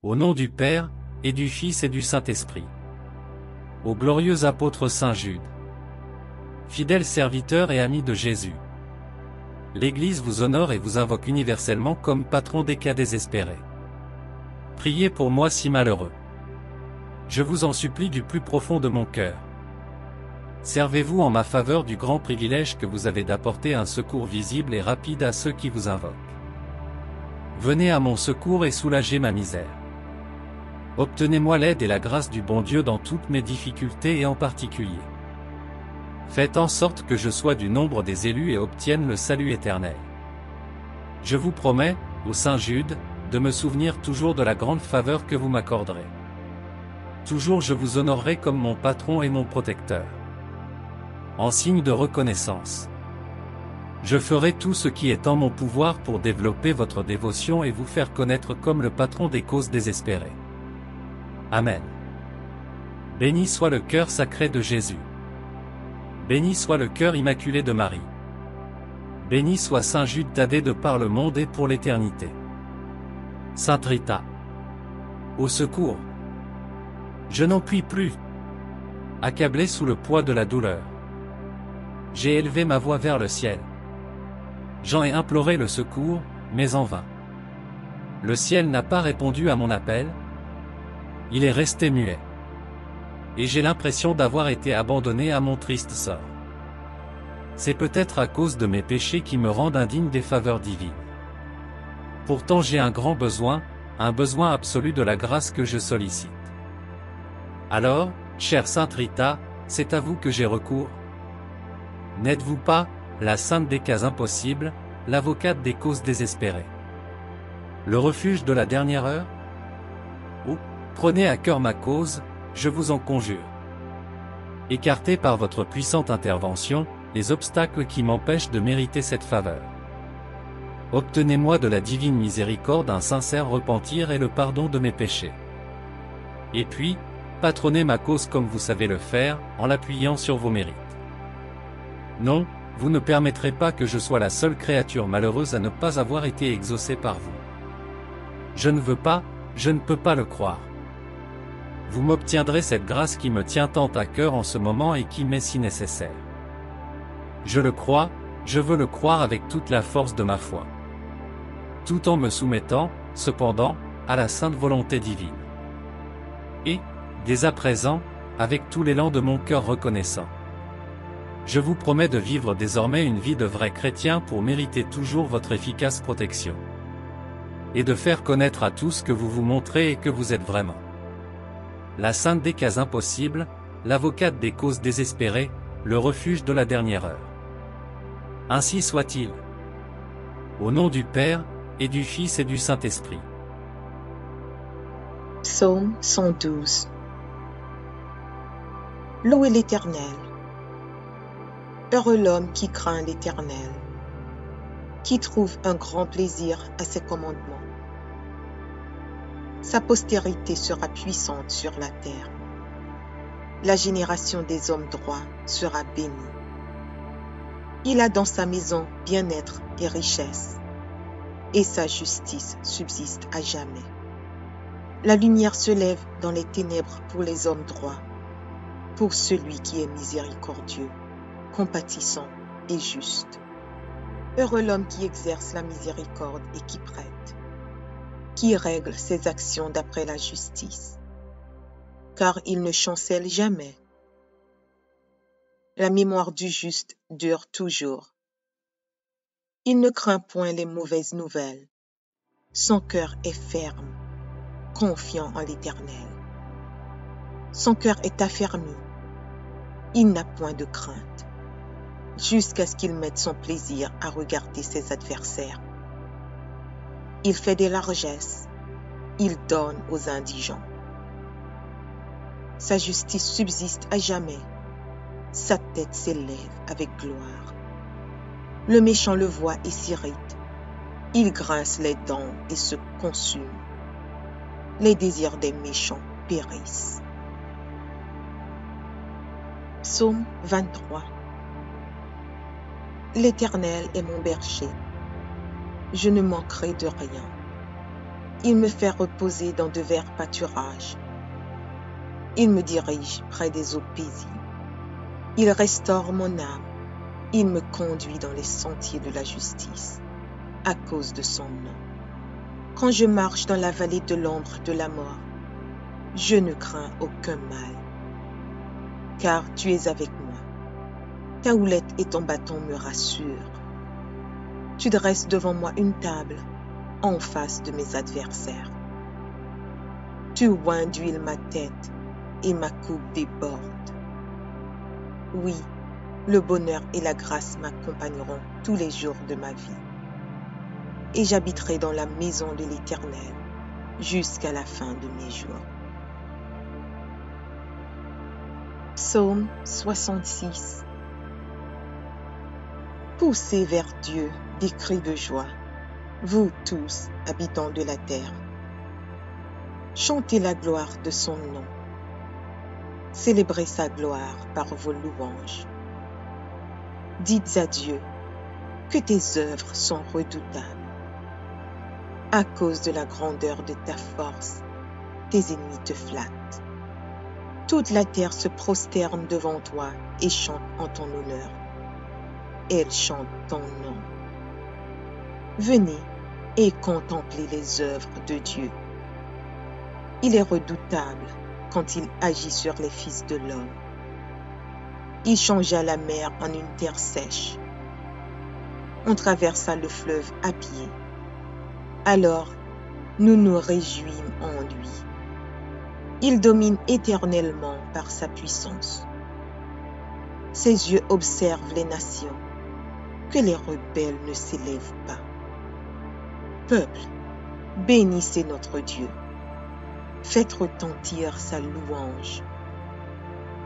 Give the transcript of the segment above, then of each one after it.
Au nom du Père, et du Fils et du Saint-Esprit. Au glorieux apôtre Saint Jude. Fidèle serviteur et ami de Jésus. L'Église vous honore et vous invoque universellement comme patron des cas désespérés. Priez pour moi si malheureux. Je vous en supplie du plus profond de mon cœur. Servez-vous en ma faveur du grand privilège que vous avez d'apporter un secours visible et rapide à ceux qui vous invoquent. Venez à mon secours et soulagez ma misère. Obtenez-moi l'aide et la grâce du bon Dieu dans toutes mes difficultés et en particulier. Faites en sorte que je sois du nombre des élus et obtienne le salut éternel. Je vous promets, ô Saint Jude, de me souvenir toujours de la grande faveur que vous m'accorderez. Toujours je vous honorerai comme mon patron et mon protecteur. En signe de reconnaissance. Je ferai tout ce qui est en mon pouvoir pour développer votre dévotion et vous faire connaître comme le patron des causes désespérées. Amen. Béni soit le cœur sacré de Jésus. Béni soit le cœur immaculé de Marie. Béni soit Saint Jude Thaddée de par le monde et pour l'éternité. Sainte Rita. Au secours. Je n'en puis plus. Accablé sous le poids de la douleur. J'ai élevé ma voix vers le ciel. J'en ai imploré le secours, mais en vain. Le ciel n'a pas répondu à mon appel. Il est resté muet. Et j'ai l'impression d'avoir été abandonné à mon triste sort. C'est peut-être à cause de mes péchés qui me rendent indigne des faveurs divines. Pourtant j'ai un grand besoin, un besoin absolu de la grâce que je sollicite. Alors, chère Sainte Rita, c'est à vous que j'ai recours. N'êtes-vous pas, la sainte des cas impossibles, l'avocate des causes désespérées? Le refuge de la dernière heure? Oh, prenez à cœur ma cause, je vous en conjure. Écartez par votre puissante intervention, les obstacles qui m'empêchent de mériter cette faveur. Obtenez-moi de la divine miséricorde un sincère repentir et le pardon de mes péchés. Et puis, patronnez ma cause comme vous savez le faire, en l'appuyant sur vos mérites. Non, vous ne permettrez pas que je sois la seule créature malheureuse à ne pas avoir été exaucée par vous. Je ne veux pas, je ne peux pas le croire. Vous m'obtiendrez cette grâce qui me tient tant à cœur en ce moment et qui m'est si nécessaire. Je le crois, je veux le croire avec toute la force de ma foi. Tout en me soumettant, cependant, à la sainte volonté divine. Et, dès à présent, avec tout l'élan de mon cœur reconnaissant. Je vous promets de vivre désormais une vie de vrai chrétien pour mériter toujours votre efficace protection. Et de faire connaître à tous que vous vous montrez et que vous êtes vraiment. La sainte des cas impossibles, l'avocate des causes désespérées, le refuge de la dernière heure. Ainsi soit-il. Au nom du Père, et du Fils et du Saint-Esprit. Psaume 112. Louez l'Éternel. Heureux l'homme qui craint l'Éternel, qui trouve un grand plaisir à ses commandements. Sa postérité sera puissante sur la terre. La génération des hommes droits sera bénie. Il a dans sa maison bien-être et richesse, et sa justice subsiste à jamais. La lumière se lève dans les ténèbres pour les hommes droits, pour celui qui est miséricordieux, compatissant et juste. Heureux l'homme qui exerce la miséricorde et qui prête, qui règle ses actions d'après la justice, car il ne chancelle jamais. La mémoire du juste dure toujours. Il ne craint point les mauvaises nouvelles. Son cœur est ferme, confiant en l'Éternel. Son cœur est affermi. Il n'a point de crainte, jusqu'à ce qu'il mette son plaisir à regarder ses adversaires. Il fait des largesses, il donne aux indigents. Sa justice subsiste à jamais, sa tête s'élève avec gloire. Le méchant le voit et s'irrite, il grince les dents et se consume. Les désirs des méchants périssent. Psaume 23. L'Éternel est mon berger, je ne manquerai de rien. Il me fait reposer dans de verts pâturages. Il me dirige près des eaux paisibles. Il restaure mon âme. Il me conduit dans les sentiers de la justice, à cause de son nom. Quand je marche dans la vallée de l'ombre de la mort, je ne crains aucun mal, car tu es avec moi. Ta houlette et ton bâton me rassurent. Tu dresses devant moi une table en face de mes adversaires. Tu oins d'huile ma tête et ma coupe déborde. Oui, le bonheur et la grâce m'accompagneront tous les jours de ma vie. Et j'habiterai dans la maison de l'Éternel jusqu'à la fin de mes jours. Psaume 66. Poussez vers Dieu des cris de joie, vous tous, habitants de la terre. Chantez la gloire de son nom. Célébrez sa gloire par vos louanges. Dites à Dieu que tes œuvres sont redoutables. À cause de la grandeur de ta force, tes ennemis te flattent. Toute la terre se prosterne devant toi et chante en ton honneur. Elle chante ton nom. Venez et contemplez les œuvres de Dieu. Il est redoutable quand il agit sur les fils de l'homme. Il changea la mer en une terre sèche. On traversa le fleuve à pied. Alors, nous nous réjouîmes en lui. Il domine éternellement par sa puissance. Ses yeux observent les nations, que les rebelles ne s'élèvent pas. Peuple, bénissez notre Dieu. Faites retentir sa louange.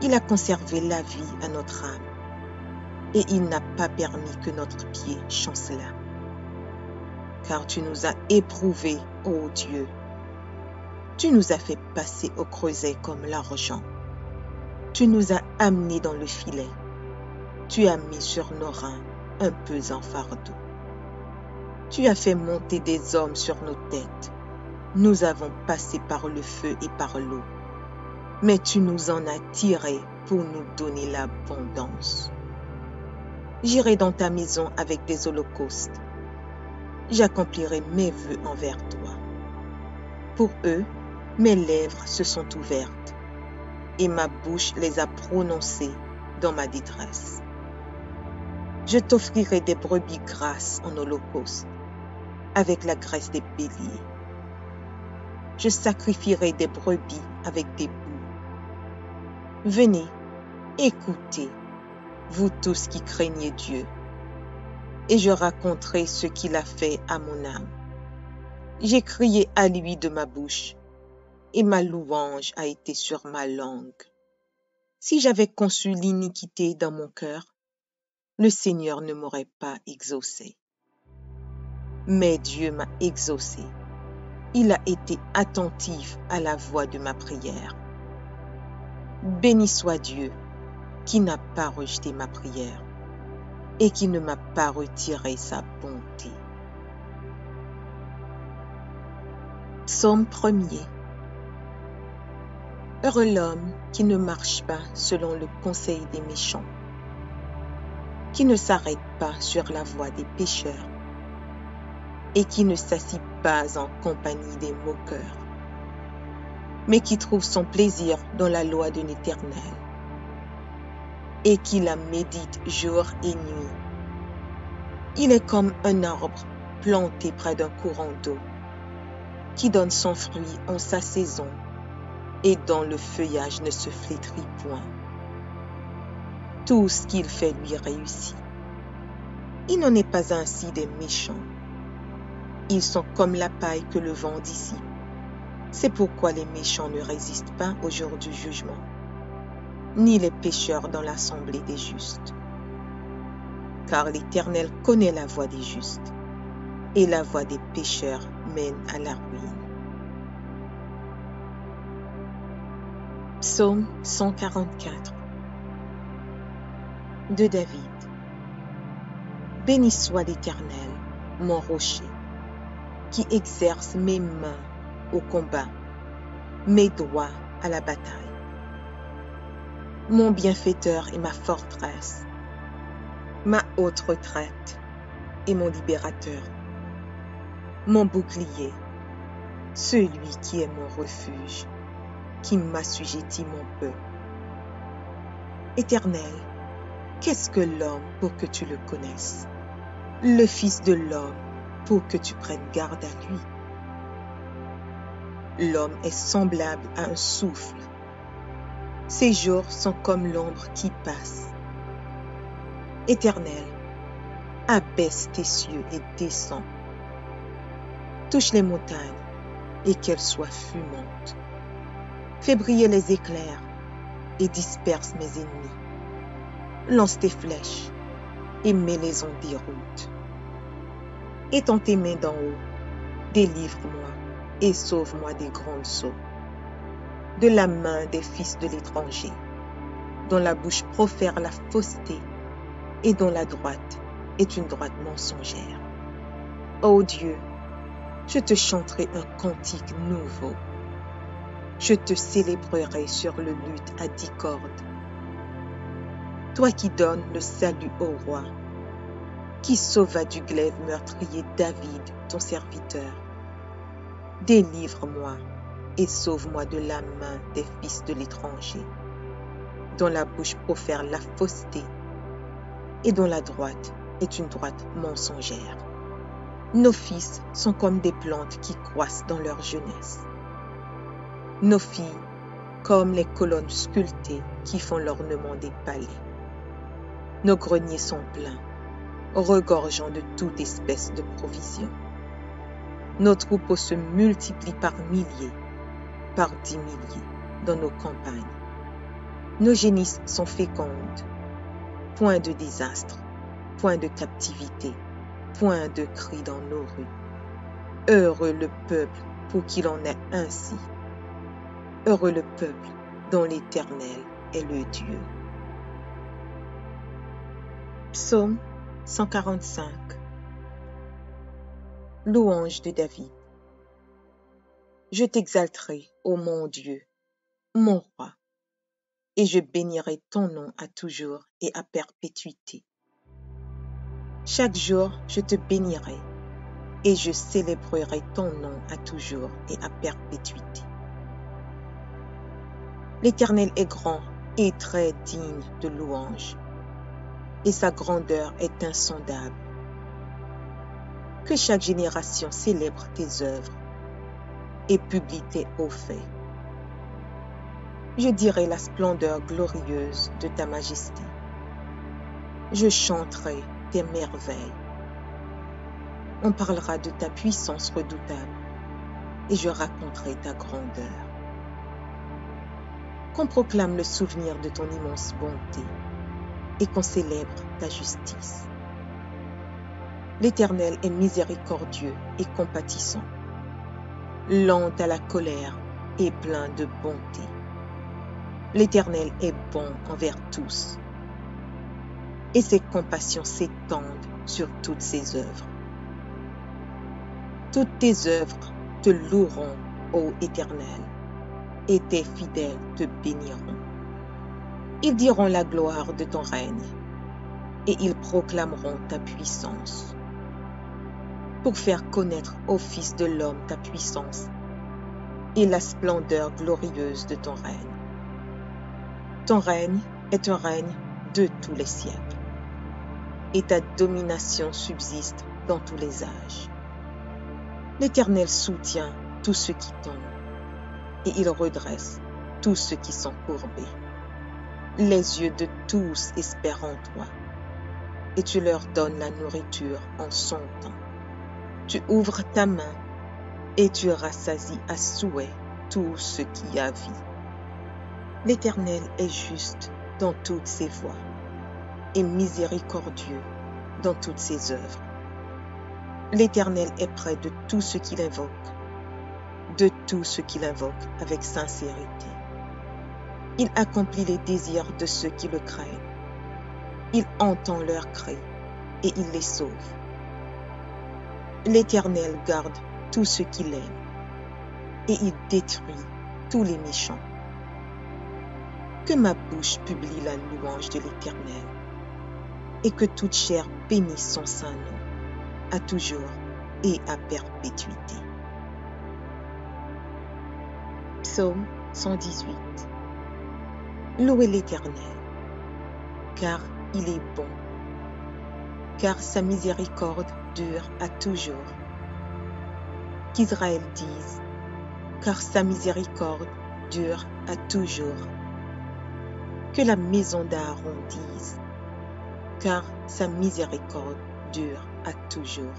Il a conservé la vie à notre âme, et il n'a pas permis que notre pied chancelât. Car tu nous as éprouvés, ô Dieu. Tu nous as fait passer au creuset comme l'argent. Tu nous as amenés dans le filet. Tu as mis sur nos reins un pesant fardeau. Tu as fait monter des hommes sur nos têtes. Nous avons passé par le feu et par l'eau. Mais tu nous en as tirés pour nous donner l'abondance. J'irai dans ta maison avec des holocaustes. J'accomplirai mes vœux envers toi. Pour eux, mes lèvres se sont ouvertes et ma bouche les a prononcées dans ma détresse. Je t'offrirai des brebis grasses en holocauste avec la graisse des béliers. Je sacrifierai des brebis avec des boucs. Venez, écoutez, vous tous qui craignez Dieu, et je raconterai ce qu'il a fait à mon âme. J'ai crié à lui de ma bouche, et ma louange a été sur ma langue. Si j'avais conçu l'iniquité dans mon cœur, le Seigneur ne m'aurait pas exaucé. Mais Dieu m'a exaucé. Il a été attentif à la voix de ma prière. Béni soit Dieu, qui n'a pas rejeté ma prière et qui ne m'a pas retiré sa bonté. Psaume 1er. Heureux l'homme qui ne marche pas selon le conseil des méchants, qui ne s'arrête pas sur la voie des pécheurs et qui ne s'assit pas en compagnie des moqueurs, mais qui trouve son plaisir dans la loi de l'Éternel et qui la médite jour et nuit. Il est comme un arbre planté près d'un courant d'eau, qui donne son fruit en sa saison et dont le feuillage ne se flétrit point. Tout ce qu'il fait lui réussit. Il n'en est pas ainsi des méchants. Ils sont comme la paille que le vent dissipe. C'est pourquoi les méchants ne résistent pas au jour du jugement, ni les pécheurs dans l'assemblée des justes. Car l'Éternel connaît la voie des justes, et la voie des pécheurs mène à la ruine. Psaume 144 de David. Béni soit l'Éternel, mon rocher, qui exerce mes mains au combat, mes doigts à la bataille. Mon bienfaiteur est ma forteresse, ma haute retraite et mon libérateur, mon bouclier, celui qui est mon refuge, qui m'assujettit mon peuple. Éternel, qu'est-ce que l'homme pour que tu le connaisses? Le Fils de l'homme pour que tu prennes garde à lui. L'homme est semblable à un souffle. Ses jours sont comme l'ombre qui passe. Éternel, abaisse tes cieux et descends. Touche les montagnes et qu'elles soient fumantes. Fais briller les éclairs et disperse mes ennemis. Lance tes flèches et mets-les en déroute. Étends tes mains d'en haut, délivre-moi et sauve-moi des grands sauts, de la main des fils de l'étranger, dont la bouche profère la fausseté et dont la droite est une droite mensongère. Ô Dieu, je te chanterai un cantique nouveau. Je te célébrerai sur le luth à 10 cordes. Toi qui donnes le salut au roi, qui sauva du glaive meurtrier David, ton serviteur. Délivre-moi et sauve-moi de la main des fils de l'étranger, dont la bouche profère la fausseté et dont la droite est une droite mensongère. Nos fils sont comme des plantes qui croissent dans leur jeunesse. Nos filles comme les colonnes sculptées qui font l'ornement des palais. Nos greniers sont pleins, regorgeant de toute espèce de provisions. Nos troupeaux se multiplient par milliers, par 10 milliers dans nos campagnes. Nos génisses sont fécondes. Point de désastre, point de captivité, point de cri dans nos rues. Heureux le peuple pour qu'il en ait ainsi. Heureux le peuple dont l'Éternel est le Dieu. Psaume 145. Louange de David. Je t'exalterai, ô mon Dieu, mon roi, et je bénirai ton nom à toujours et à perpétuité. Chaque jour, je te bénirai, et je célébrerai ton nom à toujours et à perpétuité. L'Éternel est grand et très digne de louange, et sa grandeur est insondable. Que chaque génération célèbre tes œuvres et publie tes hauts faits. Je dirai la splendeur glorieuse de ta majesté. Je chanterai tes merveilles. On parlera de ta puissance redoutable et je raconterai ta grandeur. Qu'on proclame le souvenir de ton immense bonté et qu'on célèbre ta justice. L'Éternel est miséricordieux et compatissant, lent à la colère et plein de bonté. L'Éternel est bon envers tous, et ses compassions s'étendent sur toutes ses œuvres. Toutes tes œuvres te loueront, ô Éternel, et tes fidèles te béniront. Ils diront la gloire de ton règne, et ils proclameront ta puissance, pour faire connaître au Fils de l'homme ta puissance et la splendeur glorieuse de ton règne. Ton règne est un règne de tous les siècles, et ta domination subsiste dans tous les âges. L'Éternel soutient tous ceux qui tombent, et il redresse tous ceux qui sont courbés. Les yeux de tous espèrent en toi, et tu leur donnes la nourriture en son temps. Tu ouvres ta main, et tu rassasies à souhait tout ce qui a vie. L'Éternel est juste dans toutes ses voies, et miséricordieux dans toutes ses œuvres. L'Éternel est près de tous ceux qui l'invoquent, de tous ceux qui l'invoquent avec sincérité. Il accomplit les désirs de ceux qui le craignent. Il entend leurs cris et il les sauve. L'Éternel garde tous ceux qui l'aiment, et il détruit tous les méchants. Que ma bouche publie la louange de l'Éternel, et que toute chair bénisse son saint nom, à toujours et à perpétuité. Psaume 118. Louez l'Éternel, car il est bon, car sa miséricorde dure à toujours. Qu'Israël dise, car sa miséricorde dure à toujours. Que la maison d'Aaron dise, car sa miséricorde dure à toujours.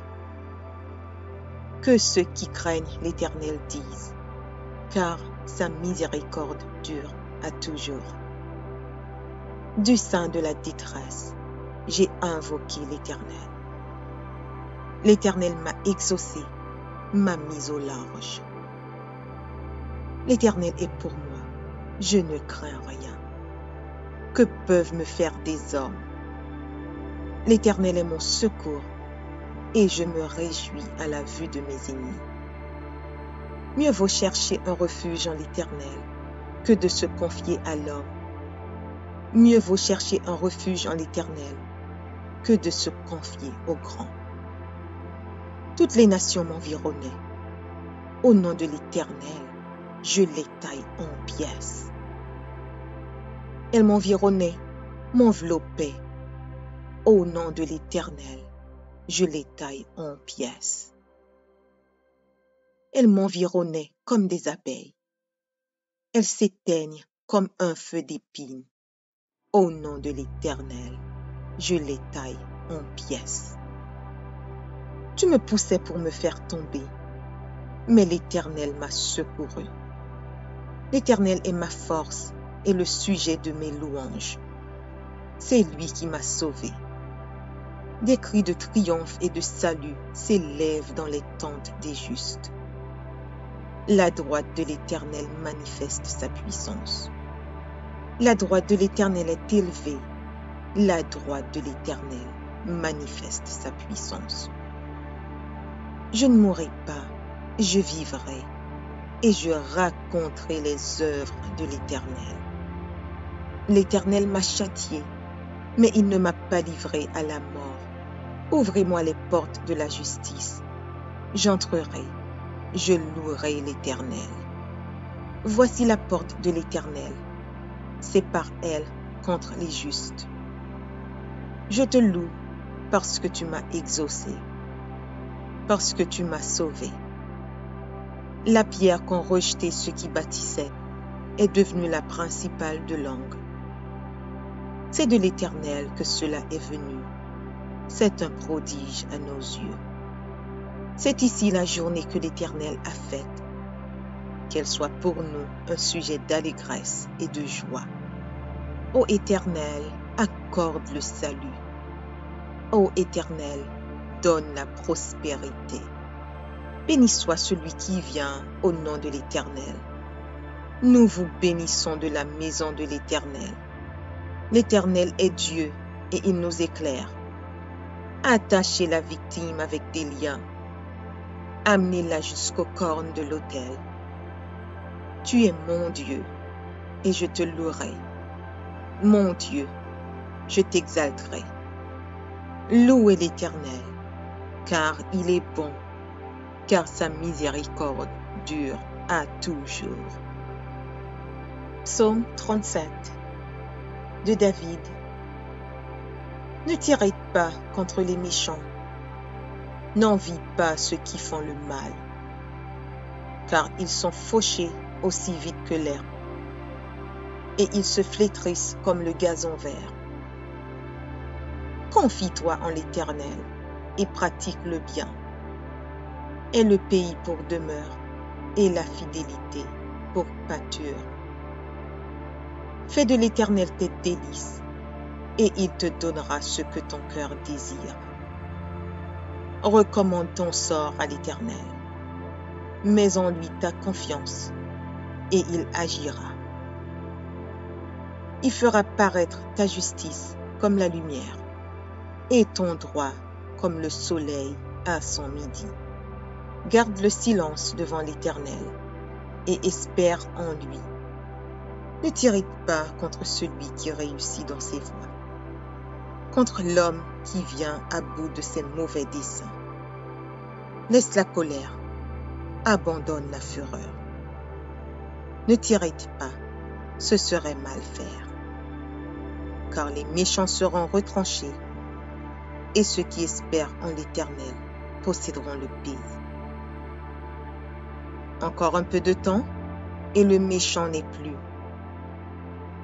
Que ceux qui craignent l'Éternel disent, car sa miséricorde dure à toujours. Du sein de la détresse, j'ai invoqué l'Éternel. L'Éternel m'a exaucé, m'a mis au large. L'Éternel est pour moi, je ne crains rien. Que peuvent me faire des hommes? L'Éternel est mon secours, et je me réjouis à la vue de mes ennemis. Mieux vaut chercher un refuge en l'Éternel que de se confier à l'homme. Mieux vaut chercher un refuge en l'Éternel que de se confier au grand. Toutes les nations m'environnaient. Au nom de l'Éternel, je les taille en pièces. Elles m'environnaient, m'enveloppaient. Au nom de l'Éternel, je les taille en pièces. Elles m'environnaient comme des abeilles. Elles s'éteignent comme un feu d'épines. Au nom de l'Éternel, je les taille en pièces. Tu me poussais pour me faire tomber, mais l'Éternel m'a secouru. L'Éternel est ma force et le sujet de mes louanges. C'est lui qui m'a sauvé. Des cris de triomphe et de salut s'élèvent dans les tentes des justes. La droite de l'Éternel manifeste sa puissance. La droite de l'Éternel est élevée. La droite de l'Éternel manifeste sa puissance. Je ne mourrai pas, je vivrai, et je raconterai les œuvres de l'Éternel. L'Éternel m'a châtié, mais il ne m'a pas livré à la mort. Ouvrez-moi les portes de la justice. J'entrerai, je louerai l'Éternel. Voici la porte de l'Éternel. C'est par elle contre les justes. Je te loue parce que tu m'as exaucé, parce que tu m'as sauvé. La pierre qu'ont rejetée ceux qui bâtissaient est devenue la principale de l'angle. C'est de l'Éternel que cela est venu. C'est un prodige à nos yeux. C'est ici la journée que l'Éternel a faite. Qu'elle soit pour nous un sujet d'allégresse et de joie. Ô Éternel, accorde le salut. Ô Éternel, donne la prospérité. Béni soit celui qui vient au nom de l'Éternel. Nous vous bénissons de la maison de l'Éternel. L'Éternel est Dieu et il nous éclaire. Attachez la victime avec des liens. Amenez-la jusqu'aux cornes de l'autel. Tu es mon Dieu et je te louerai. Mon Dieu, je t'exalterai. Louez l'Éternel, car il est bon, car sa miséricorde dure à toujours. Psaume 37 de David. Ne t'irrite pas contre les méchants, n'envie pas ceux qui font le mal, car ils sont fauchés aussi vite que l'herbe, et ils se flétrissent comme le gazon vert. Confie-toi en l'Éternel et pratique le bien. Aie le pays pour demeure et la fidélité pour pâture. Fais de l'Éternel tes délices, et il te donnera ce que ton cœur désire. Recommande ton sort à l'Éternel. Mets en lui ta confiance, et il agira. Il fera paraître ta justice comme la lumière, et ton droit comme le soleil à son midi. garde le silence devant l'Éternel et espère en lui. Ne t'irrite pas contre celui qui réussit dans ses voies, contre l'homme qui vient à bout de ses mauvais desseins. Laisse la colère, abandonne la fureur. Ne t'irrite pas, ce serait mal faire, car les méchants seront retranchés, et ceux qui espèrent en l'Éternel posséderont le pays. Encore un peu de temps, et le méchant n'est plus.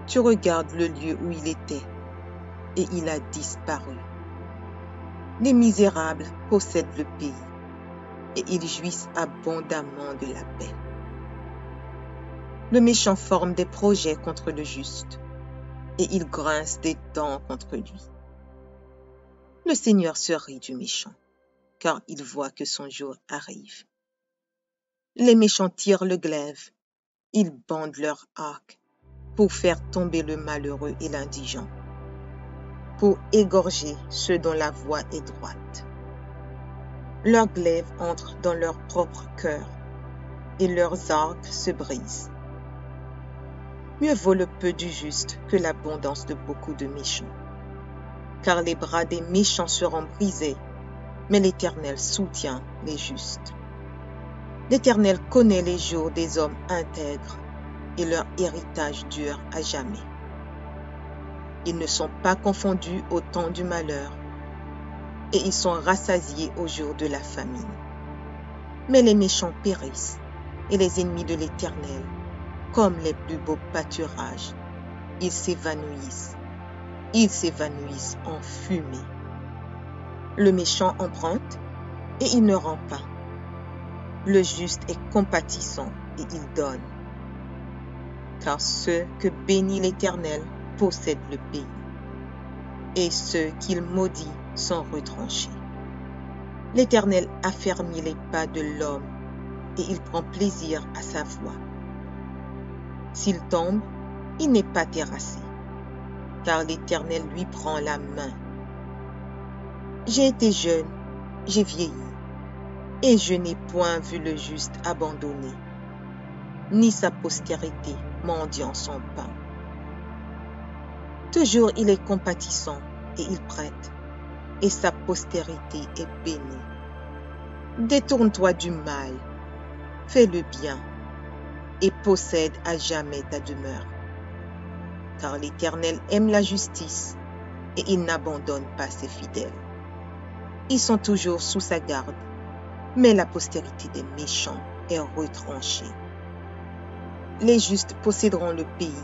Tu regardes le lieu où il était, et il a disparu. Les misérables possèdent le pays, et ils jouissent abondamment de la paix. Le méchant forme des projets contre le juste, et il grince des dents contre lui. Le Seigneur se rit du méchant, car il voit que son jour arrive. Les méchants tirent le glaive, ils bandent leur arc pour faire tomber le malheureux et l'indigent, pour égorger ceux dont la voie est droite. Leurs glaives entrent dans leur propre cœur, et leurs arcs se brisent. Mieux vaut le peu du juste que l'abondance de beaucoup de méchants, car les bras des méchants seront brisés, mais l'Éternel soutient les justes. L'Éternel connaît les jours des hommes intègres, et leur héritage dure à jamais. Ils ne sont pas confondus au temps du malheur, et ils sont rassasiés au jour de la famine. Mais les méchants périssent, et les ennemis de l'Éternel, comme les plus beaux pâturages, ils s'évanouissent en fumée. Le méchant emprunte, et il ne rend pas. Le juste est compatissant, et il donne. Car ceux que bénit l'Éternel possèdent le pays, et ceux qu'il maudit sont retranchés. L'Éternel affermit les pas de l'homme, et il prend plaisir à sa voie. S'il tombe, il n'est pas terrassé, car l'Éternel lui prend la main. J'ai été jeune, j'ai vieilli, et je n'ai point vu le juste abandonné, ni sa postérité mendiant son pain. Toujours il est compatissant et il prête, et sa postérité est bénie. Détourne-toi du mal, fais le bien, et possède à jamais ta demeure. Car l'Éternel aime la justice, et il n'abandonne pas ses fidèles. Ils sont toujours sous sa garde, mais la postérité des méchants est retranchée. Les justes posséderont le pays,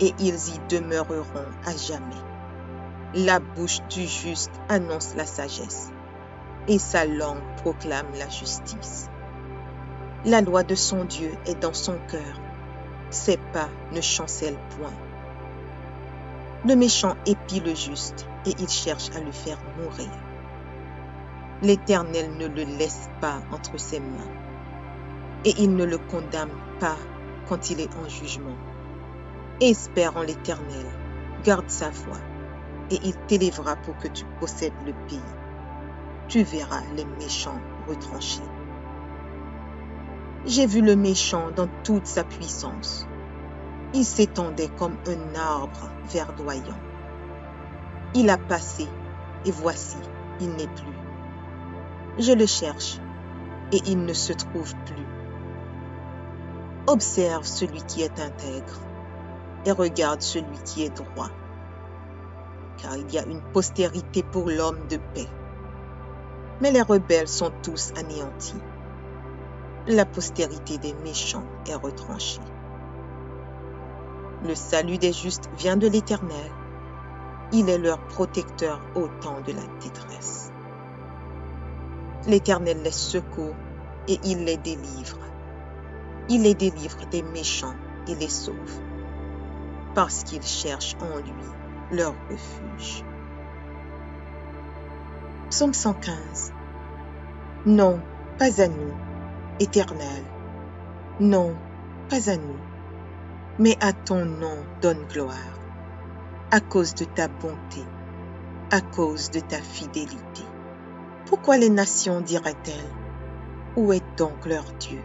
et ils y demeureront à jamais. La bouche du juste annonce la sagesse, et sa langue proclame la justice. La loi de son Dieu est dans son cœur, ses pas ne chancellent point. Le méchant épie le juste, et il cherche à le faire mourir. L'Éternel ne le laisse pas entre ses mains, et il ne le condamne pas quand il est en jugement. Espère en l'Éternel, garde sa voie, et il t'élèvera pour que tu possèdes le pays. Tu verras les méchants retranchés. J'ai vu le méchant dans toute sa puissance. Il s'étendait comme un arbre verdoyant. Il a passé, et voici, il n'est plus. Je le cherche, et il ne se trouve plus. Observe celui qui est intègre, et regarde celui qui est droit. Car il y a une postérité pour l'homme de paix. Mais les rebelles sont tous anéantis. La postérité des méchants est retranchée. Le salut des justes vient de l'Éternel. Il est leur protecteur au temps de la détresse. L'Éternel les secourt et il les délivre. Il les délivre des méchants et les sauve, parce qu'ils cherchent en lui leur refuge. Psaume 115. Non, pas à nous, Éternel. Non, pas à nous, mais à ton nom donne gloire, à cause de ta bonté, à cause de ta fidélité. Pourquoi les nations diraient-elles? Où est donc leur Dieu?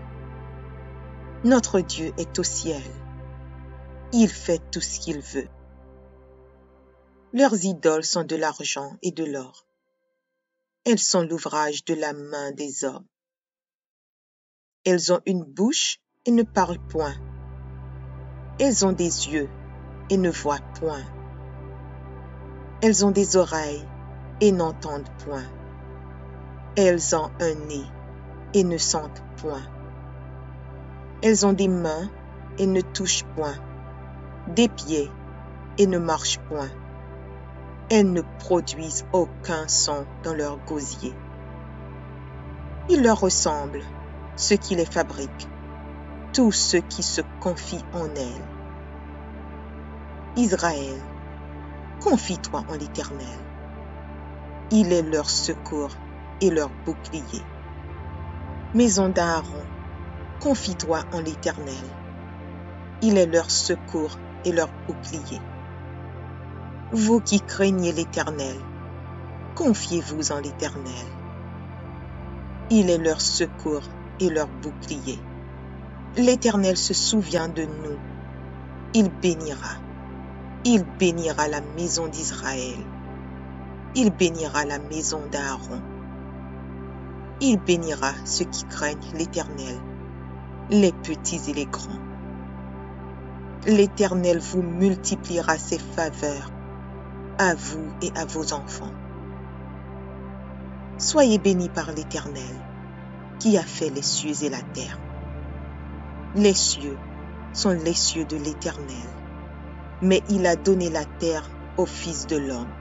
Notre Dieu est au ciel. Il fait tout ce qu'il veut. Leurs idoles sont de l'argent et de l'or. Elles sont l'ouvrage de la main des hommes. Elles ont une bouche et ne parlent point. Elles ont des yeux et ne voient point. Elles ont des oreilles et n'entendent point. Elles ont un nez et ne sentent point. Elles ont des mains et ne touchent point, des pieds et ne marchent point. Elles ne produisent aucun son dans leur gosier. Il leur ressemble, ceux qui les fabriquent, tous ceux qui se confient en elles. Israël, confie-toi en l'Éternel. Il est leur secours et leur bouclier. Maison d'Aaron, confie-toi en l'Éternel. Il est leur secours et leur bouclier. Vous qui craignez l'Éternel, confiez-vous en l'Éternel. Il est leur secours et leur bouclier. L'Éternel se souvient de nous. Il bénira. Il bénira la maison d'Israël. Il bénira la maison d'Aaron. Il bénira ceux qui craignent l'Éternel, les petits et les grands. L'Éternel vous multipliera ses faveurs, à vous et à vos enfants. Soyez bénis par l'Éternel, qui a fait les cieux et la terre. Les cieux sont les cieux de l'Éternel, mais il a donné la terre au Fils de l'homme.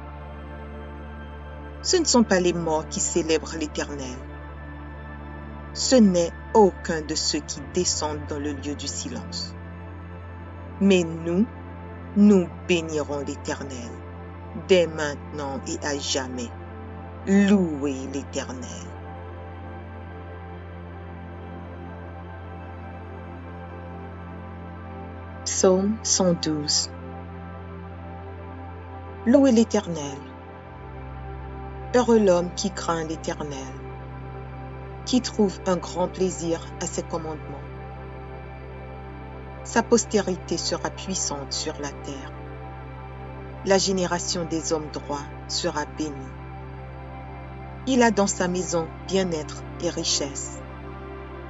Ce ne sont pas les morts qui célèbrent l'Éternel. Ce n'est aucun de ceux qui descendent dans le lieu du silence. Mais nous bénirons l'Éternel, dès maintenant et à jamais. Louez l'Éternel. Psaume 112. Louez l'Éternel. Heureux l'homme qui craint l'Éternel, qui trouve un grand plaisir à ses commandements. Sa postérité sera puissante sur la terre. La génération des hommes droits sera bénie. Il a dans sa maison bien-être et richesse,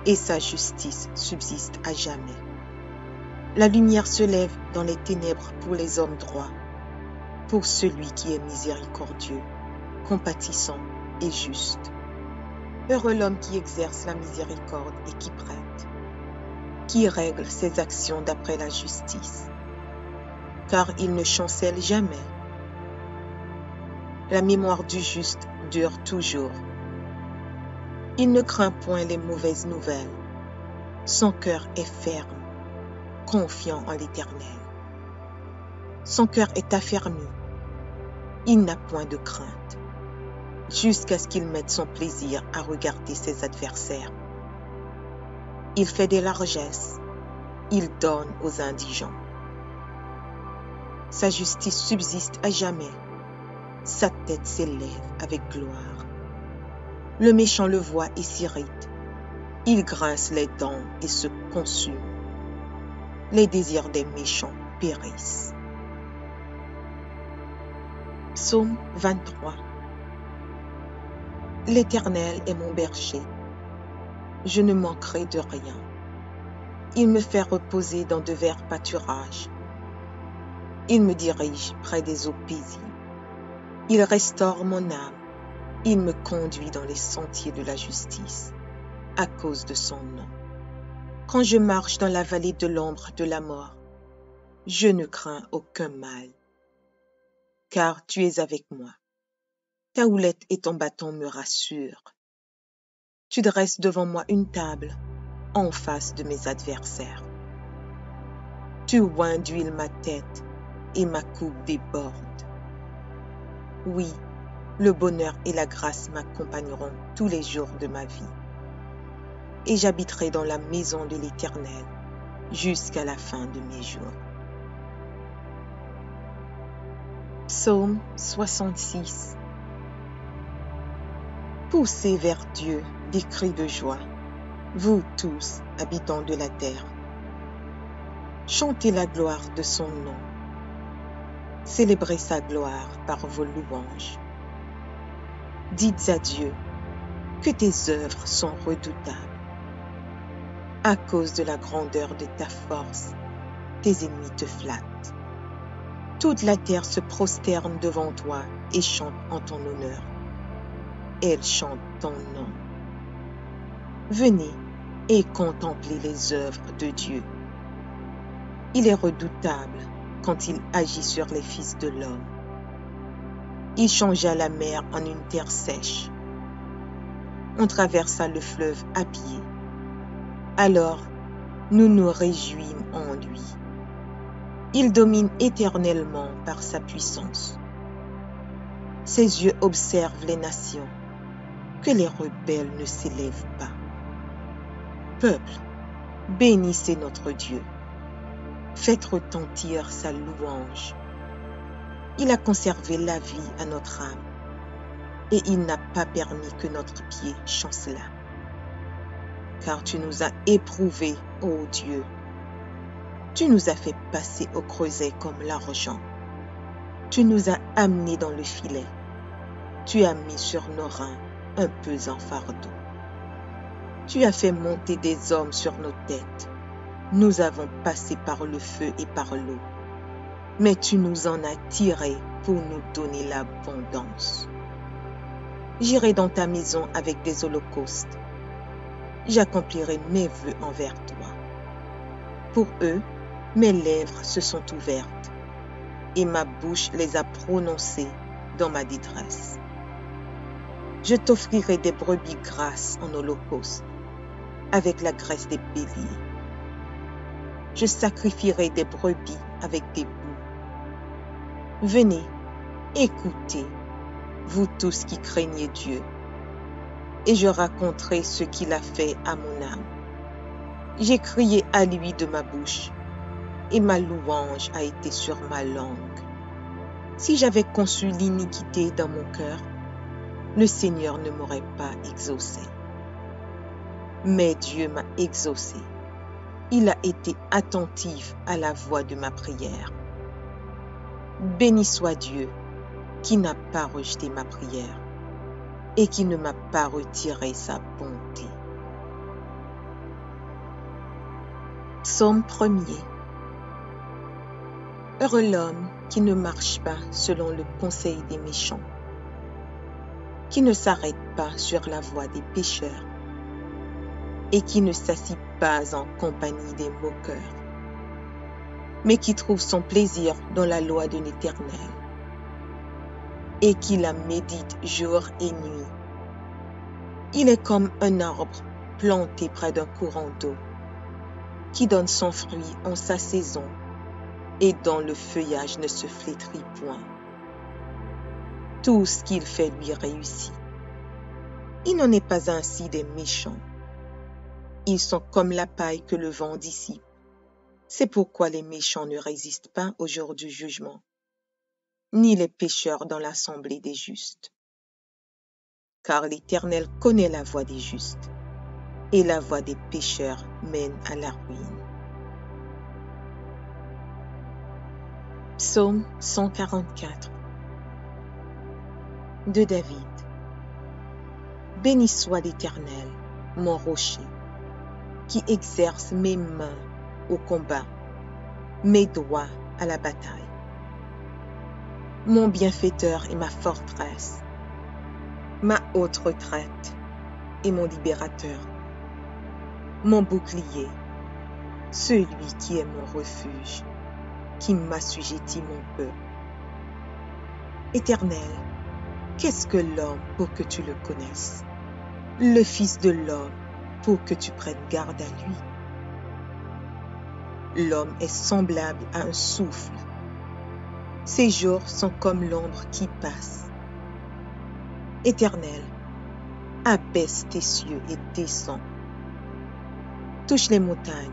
et sa justice subsiste à jamais. La lumière se lève dans les ténèbres pour les hommes droits, pour celui qui est miséricordieux, compatissant et juste. Heureux l'homme qui exerce la miséricorde et qui prête, qui règle ses actions d'après la justice, car il ne chancelle jamais. La mémoire du juste dure toujours. Il ne craint point les mauvaises nouvelles. Son cœur est ferme, confiant en l'Éternel. Son cœur est affermi. Il n'a point de crainte, jusqu'à ce qu'il mette son plaisir à regarder ses adversaires. Il fait des largesses, il donne aux indigents. Sa justice subsiste à jamais, sa tête s'élève avec gloire. Le méchant le voit et s'irrite, il grince les dents et se consume. Les désirs des méchants périssent. Psaume 23. L'Éternel est mon berger. Je ne manquerai de rien. Il me fait reposer dans de verts pâturages. Il me dirige près des eaux paisibles. Il restaure mon âme. Il me conduit dans les sentiers de la justice, à cause de son nom. Quand je marche dans la vallée de l'ombre de la mort, je ne crains aucun mal, car tu es avec moi. Ta houlette et ton bâton me rassurent. Tu dresses devant moi une table en face de mes adversaires. Tu oins d'huile ma tête et ma coupe déborde. Oui, le bonheur et la grâce m'accompagneront tous les jours de ma vie. Et j'habiterai dans la maison de l'Éternel jusqu'à la fin de mes jours. Psaume 66. Poussez vers Dieu des cris de joie, vous tous, habitants de la terre. Chantez la gloire de son nom. Célébrez sa gloire par vos louanges. Dites à Dieu que tes œuvres sont redoutables. À cause de la grandeur de ta force, tes ennemis te flattent. Toute la terre se prosterne devant toi et chante en ton honneur. Elle chante ton nom. Venez et contemplez les œuvres de Dieu. Il est redoutable quand il agit sur les fils de l'homme. Il changea la mer en une terre sèche. On traversa le fleuve à pied. Alors, nous nous réjouîmes en lui. Il domine éternellement par sa puissance. Ses yeux observent les nations, que les rebelles ne s'élèvent pas. Peuple, bénissez notre Dieu. Faites retentir sa louange. Il a conservé la vie à notre âme, et il n'a pas permis que notre pied chancelât. Car tu nous as éprouvés, ô Dieu. Tu nous as fait passer au creuset comme l'argent. Tu nous as amenés dans le filet. Tu as mis sur nos reins un pesant fardeau. Tu as fait monter des hommes sur nos têtes. Nous avons passé par le feu et par l'eau. Mais tu nous en as tirés pour nous donner l'abondance. J'irai dans ta maison avec des holocaustes. J'accomplirai mes vœux envers toi. Pour eux, mes lèvres se sont ouvertes et ma bouche les a prononcées dans ma détresse. Je t'offrirai des brebis grasses en holocauste avec la graisse des béliers. Je sacrifierai des brebis avec des boucs. Venez, écoutez, vous tous qui craignez Dieu, et je raconterai ce qu'il a fait à mon âme. J'ai crié à lui de ma bouche, et ma louange a été sur ma langue. Si j'avais conçu l'iniquité dans mon cœur, le Seigneur ne m'aurait pas exaucé. Mais Dieu m'a exaucé. Il a été attentif à la voix de ma prière. Béni soit Dieu, qui n'a pas rejeté ma prière et qui ne m'a pas retiré sa bonté. Psaume 1er. Heureux l'homme qui ne marche pas selon le conseil des méchants, qui ne s'arrête pas sur la voie des pécheurs et qui ne s'assit pas en compagnie des moqueurs, mais qui trouve son plaisir dans la loi de l'Éternel et qui la médite jour et nuit. Il est comme un arbre planté près d'un courant d'eau, qui donne son fruit en sa saison et dont le feuillage ne se flétrit point. Tout ce qu'il fait lui réussit. Il n'en est pas ainsi des méchants. Ils sont comme la paille que le vent dissipe. C'est pourquoi les méchants ne résistent pas au jour du jugement, ni les pécheurs dans l'assemblée des justes. Car l'Éternel connaît la voie des justes, et la voie des pécheurs mène à la ruine. Psaume 144 de David. Béni soit l'Éternel, mon rocher, qui exerce mes mains au combat, mes doigts à la bataille. Mon bienfaiteur et ma forteresse, ma haute retraite et mon libérateur, mon bouclier, celui qui est mon refuge, qui m'assujettit mon peuple. Éternel, qu'est-ce que l'homme pour que tu le connaisses? Le Fils de l'homme pour que tu prennes garde à lui. L'homme est semblable à un souffle. Ses jours sont comme l'ombre qui passe. Éternel, abaisse tes cieux et descends. Touche les montagnes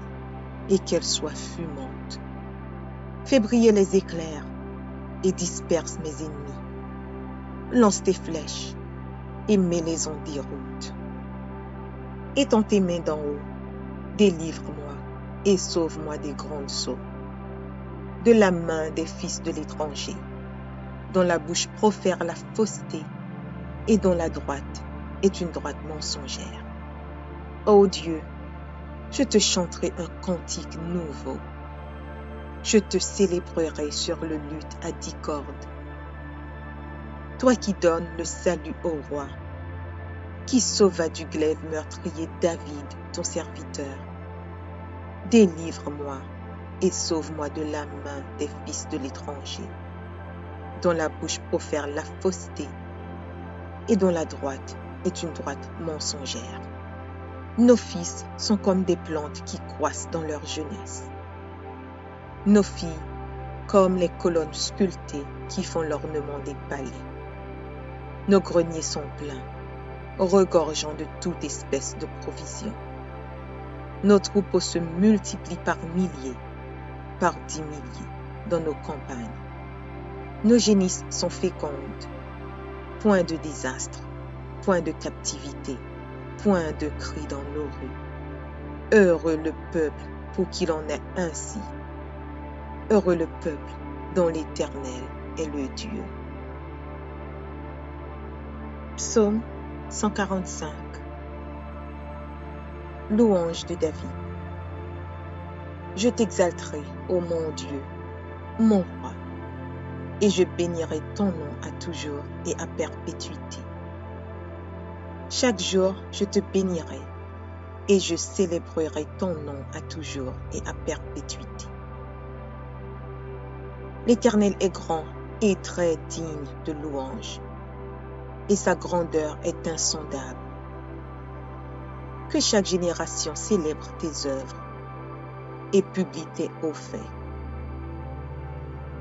et qu'elles soient fumantes. Fais briller les éclairs et disperse mes ennemis. Lance tes flèches et mets-les en déroute. Étends tes mains d'en haut, délivre-moi et sauve-moi des grandes eaux, de la main des fils de l'étranger, dont la bouche profère la fausseté et dont la droite est une droite mensongère. Ô Dieu, je te chanterai un cantique nouveau. Je te célébrerai sur le luth à 10 cordes. Toi qui donnes le salut au roi, qui sauva du glaive meurtrier David, ton serviteur. Délivre-moi et sauve-moi de la main des fils de l'étranger, dont la bouche profère la fausseté et dont la droite est une droite mensongère. Nos fils sont comme des plantes qui croissent dans leur jeunesse. Nos filles comme les colonnes sculptées qui font l'ornement des palais. Nos greniers sont pleins, regorgeant de toute espèce de provisions. Nos troupeaux se multiplient par milliers, par 10 milliers dans nos campagnes. Nos génisses sont fécondes. Point de désastre, point de captivité, point de cris dans nos rues. Heureux le peuple pour qu'il en ait ainsi. Heureux le peuple dont l'Éternel est le Dieu. Psaume 145. Louange de David. Je t'exalterai, ô mon Dieu, mon roi, et je bénirai ton nom à toujours et à perpétuité. Chaque jour, je te bénirai, et je célébrerai ton nom à toujours et à perpétuité. L'Éternel est grand et très digne de louange, et sa grandeur est insondable. Que chaque génération célèbre tes œuvres et publie tes hauts faits.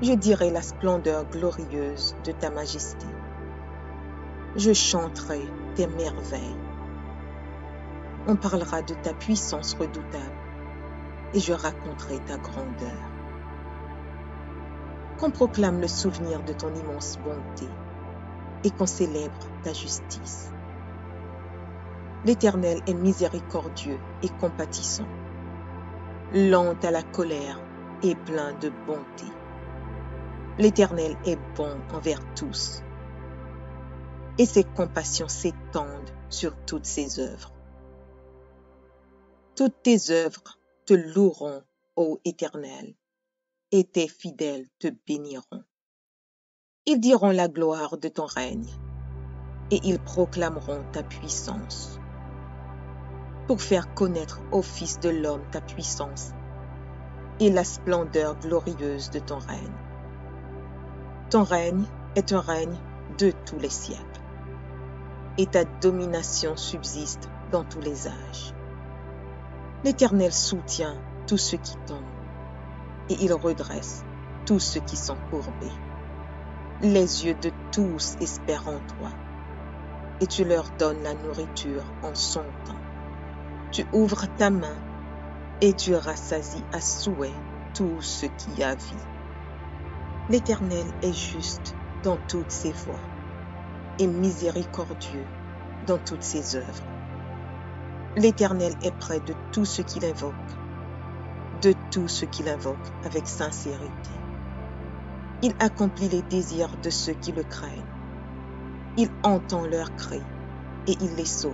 Je dirai la splendeur glorieuse de ta majesté. Je chanterai tes merveilles. On parlera de ta puissance redoutable et je raconterai ta grandeur. Qu'on proclame le souvenir de ton immense bonté et qu'on célèbre ta justice. L'Éternel est miséricordieux et compatissant, lent à la colère et plein de bonté. L'Éternel est bon envers tous, et ses compassions s'étendent sur toutes ses œuvres. Toutes tes œuvres te loueront, ô Éternel, et tes fidèles te béniront. Ils diront la gloire de ton règne, et ils proclameront ta puissance, pour faire connaître au Fils de l'homme ta puissance et la splendeur glorieuse de ton règne. Ton règne est un règne de tous les siècles, et ta domination subsiste dans tous les âges. L'Éternel soutient tous ceux qui tombent, et il redresse tous ceux qui sont courbés. Les yeux de tous espèrent en toi, et tu leur donnes la nourriture en son temps. Tu ouvres ta main, et tu rassasies à souhait tout ce qui a vie. L'Éternel est juste dans toutes ses voies, et miséricordieux dans toutes ses œuvres. L'Éternel est près de tous ceux qui l'invoquent, de tous ceux qui l'invoquent avec sincérité. Il accomplit les désirs de ceux qui le craignent. Il entend leurs cris et il les sauve.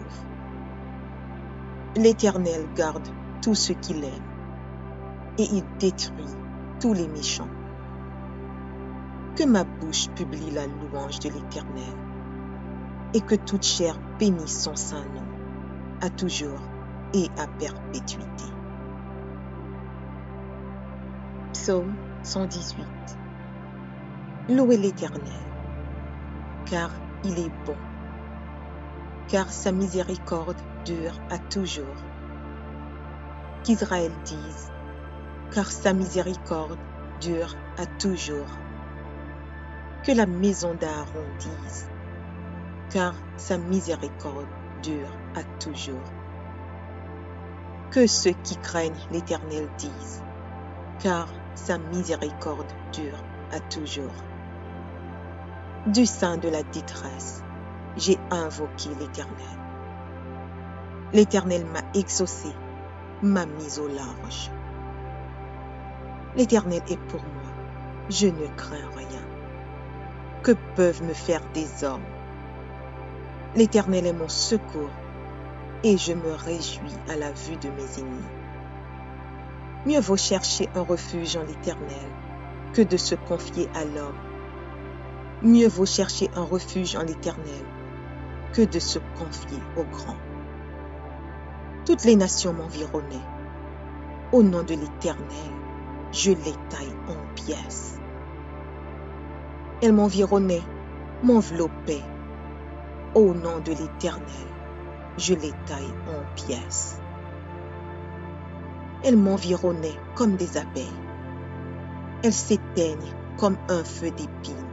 L'Éternel garde tous ceux qui l'aiment et il détruit tous les méchants. Que ma bouche publie la louange de l'Éternel et que toute chair bénisse son saint nom, à toujours et à perpétuité. Psaume 118. Louez l'Éternel, car il est bon, car sa miséricorde dure à toujours. Qu'Israël dise, car sa miséricorde dure à toujours. Que la maison d'Aaron dise, car sa miséricorde dure à toujours. Que ceux qui craignent l'Éternel disent, car sa miséricorde dure à toujours. Du sein de la détresse, j'ai invoqué l'Éternel. L'Éternel m'a exaucé, m'a mis au large. L'Éternel est pour moi, je ne crains rien. Que peuvent me faire des hommes? L'Éternel est mon secours, et je me réjouis à la vue de mes ennemis. Mieux vaut chercher un refuge en l'Éternel que de se confier à l'homme. Mieux vaut chercher un refuge en l'Éternel que de se confier au grand. Toutes les nations m'environnaient. Au nom de l'Éternel, je les taille en pièces. Elles m'environnaient, m'enveloppaient. Au nom de l'Éternel, je les taille en pièces. Elles m'environnaient comme des abeilles. Elles s'éteignent comme un feu d'épines.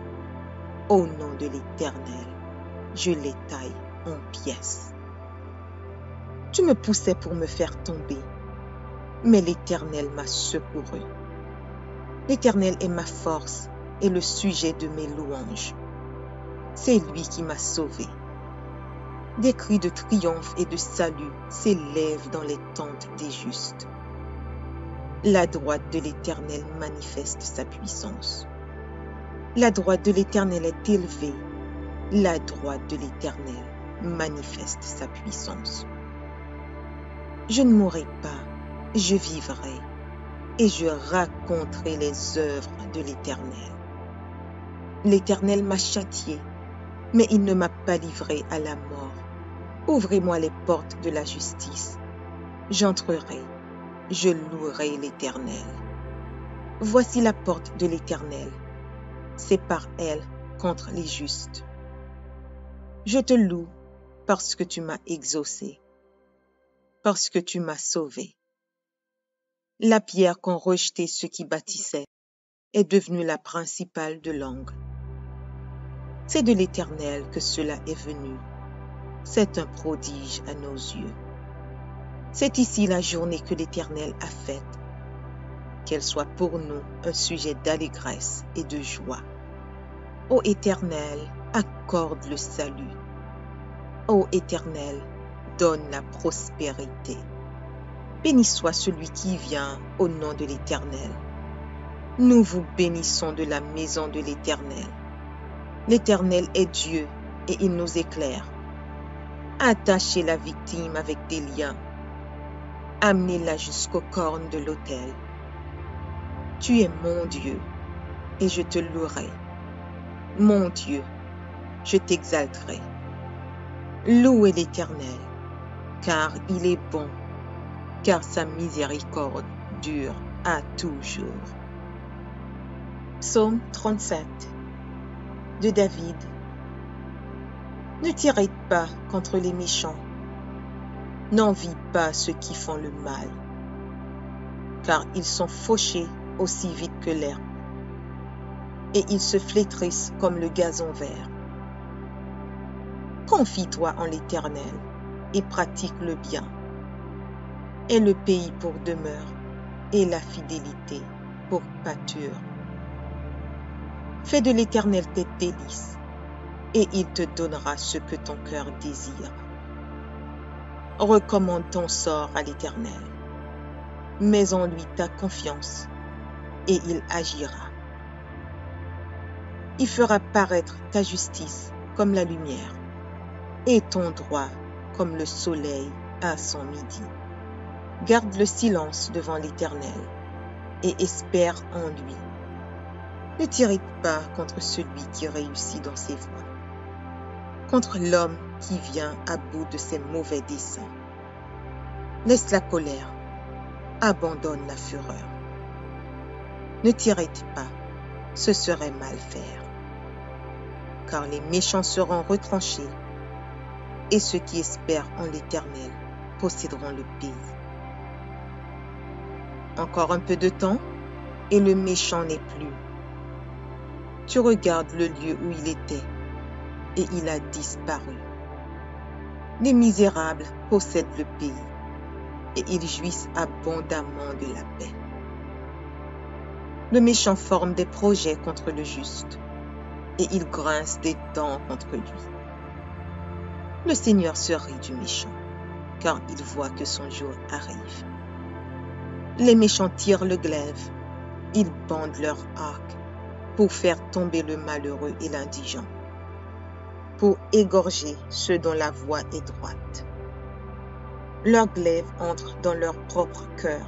Au nom de l'Éternel, je les taille en pièces. Tu me poussais pour me faire tomber, mais l'Éternel m'a secouru. L'Éternel est ma force et le sujet de mes louanges. C'est lui qui m'a sauvé. Des cris de triomphe et de salut s'élèvent dans les tentes des justes. La droite de l'Éternel manifeste sa puissance. La droite de l'Éternel est élevée. La droite de l'Éternel manifeste sa puissance. Je ne mourrai pas, je vivrai, et je raconterai les œuvres de l'Éternel. L'Éternel m'a châtié, mais il ne m'a pas livré à la mort. Ouvrez-moi les portes de la justice. J'entrerai, je louerai l'Éternel. Voici la porte de l'Éternel. C'est par elle contre les justes. Je te loue parce que tu m'as exaucé, parce que tu m'as sauvé. La pierre qu'ont rejetée ceux qui bâtissaient est devenue la principale de l'angle. C'est de l'Éternel que cela est venu. C'est un prodige à nos yeux. C'est ici la journée que l'Éternel a faite. Qu'elle soit pour nous un sujet d'allégresse et de joie. Ô Éternel, accorde le salut. Ô Éternel, donne la prospérité. Béni soit celui qui vient au nom de l'Éternel. Nous vous bénissons de la maison de l'Éternel. L'Éternel est Dieu et il nous éclaire. Attachez la victime avec des liens. Amenez-la jusqu'aux cornes de l'autel. Tu es mon Dieu et je te louerai. Mon Dieu, je t'exalterai. Louez l'Éternel, car il est bon, car sa miséricorde dure à toujours. Psaume 37 de David. Ne t'irrite pas contre les méchants, n'envie pas ceux qui font le mal, car ils sont fauchés aussi vite que l'herbe, et ils se flétrissent comme le gazon vert. Confie-toi en l'Éternel et pratique le bien. Aie le pays pour demeure et la fidélité pour pâture. Fais de l'Éternel tes délices, et il te donnera ce que ton cœur désire. Recommande ton sort à l'Éternel. Mets en lui ta confiance, et il agira. Il fera paraître ta justice comme la lumière, et ton droit comme le soleil à son midi. Garde le silence devant l'Éternel, et espère en lui. Ne t'irrite pas contre celui qui réussit dans ses voies, contre l'homme qui vient à bout de ses mauvais desseins. Laisse la colère, abandonne la fureur. Ne t'irrite pas, ce serait mal faire. Car les méchants seront retranchés, et ceux qui espèrent en l'Éternel posséderont le pays. Encore un peu de temps, et le méchant n'est plus. Tu regardes le lieu où il était, et il a disparu. Les misérables possèdent le pays, et ils jouissent abondamment de la paix. Le méchant forme des projets contre le juste, et il grince des dents contre lui. Le Seigneur se rit du méchant, car il voit que son jour arrive. Les méchants tirent le glaive, ils bandent leur arc pour faire tomber le malheureux et l'indigent, pour égorger ceux dont la voie est droite. Leurs glaives entrent dans leur propre cœur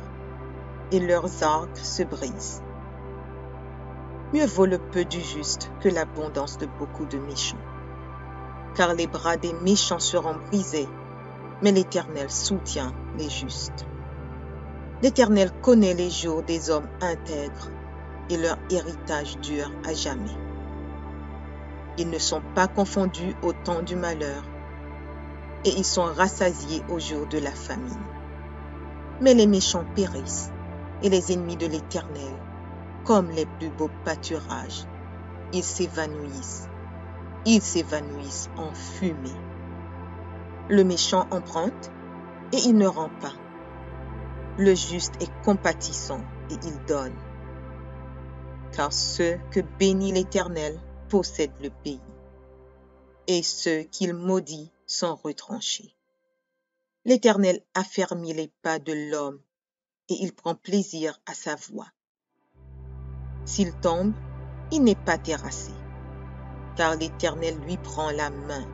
et leurs arcs se brisent. Mieux vaut le peu du juste que l'abondance de beaucoup de méchants. Car les bras des méchants seront brisés, mais l'Éternel soutient les justes. L'Éternel connaît les jours des hommes intègres, et leur héritage dure à jamais. Ils ne sont pas confondus au temps du malheur, et ils sont rassasiés au jour de la famine. Mais les méchants périssent, et les ennemis de l'Éternel, comme les plus beaux pâturages, ils s'évanouissent en fumée. Le méchant emprunte, et il ne rend pas. Le juste est compatissant, et il donne. Car ceux que bénit l'Éternel possèdent le pays, et ceux qu'il maudit sont retranchés. L'Éternel affermit les pas de l'homme, et il prend plaisir à sa voie. S'il tombe, il n'est pas terrassé, car l'Éternel lui prend la main.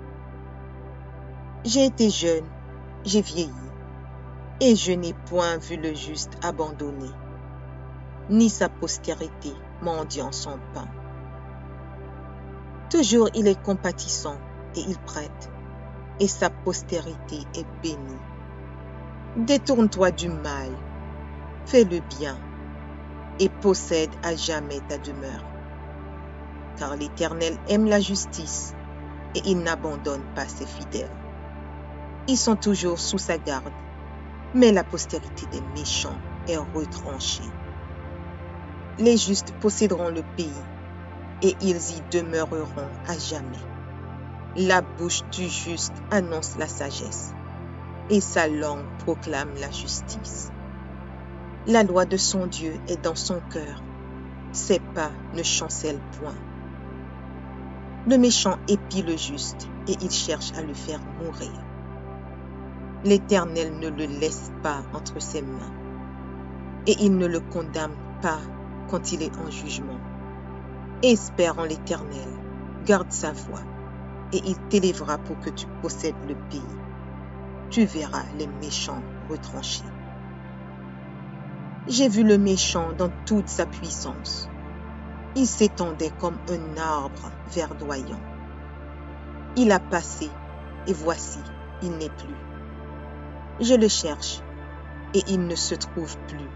J'ai été jeune, j'ai vieilli, et je n'ai point vu le juste abandonné, ni sa postérité mendiant son pain. Toujours il est compatissant et il prête, et sa postérité est bénie. Détourne-toi du mal, fais le bien, et possède à jamais ta demeure. Car l'Éternel aime la justice, et il n'abandonne pas ses fidèles. Ils sont toujours sous sa garde, mais la postérité des méchants est retranchée. Les justes posséderont le pays, et ils y demeureront à jamais. La bouche du juste annonce la sagesse, et sa langue proclame la justice. La loi de son Dieu est dans son cœur, ses pas ne chancellent point. Le méchant épie le juste, et il cherche à le faire mourir. L'Éternel ne le laisse pas entre ses mains, et il ne le condamne pas quand il est en jugement. Espère en l'Éternel, garde sa voie, et il t'élèvera pour que tu possèdes le pays. Tu verras les méchants retranchés. J'ai vu le méchant dans toute sa puissance. Il s'étendait comme un arbre verdoyant. Il a passé, et voici, il n'est plus. Je le cherche, et il ne se trouve plus.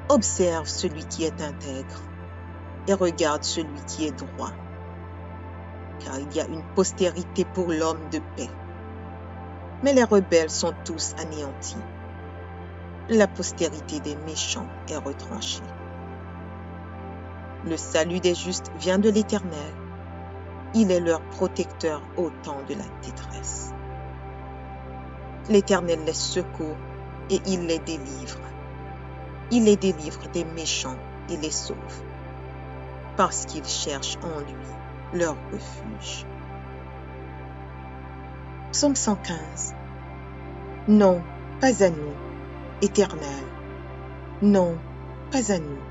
Observe celui qui est intègre, et regarde celui qui est droit. Car il y a une postérité pour l'homme de paix. Mais les rebelles sont tous anéantis. La postérité des méchants est retranchée. Le salut des justes vient de l'Éternel. Il est leur protecteur au temps de la détresse. L'Éternel les secourt et il les délivre. Il les délivre des méchants et les sauve, parce qu'ils cherchent en lui leur refuge. Psaume 115. Non, pas à nous, Éternel. Non, pas à nous,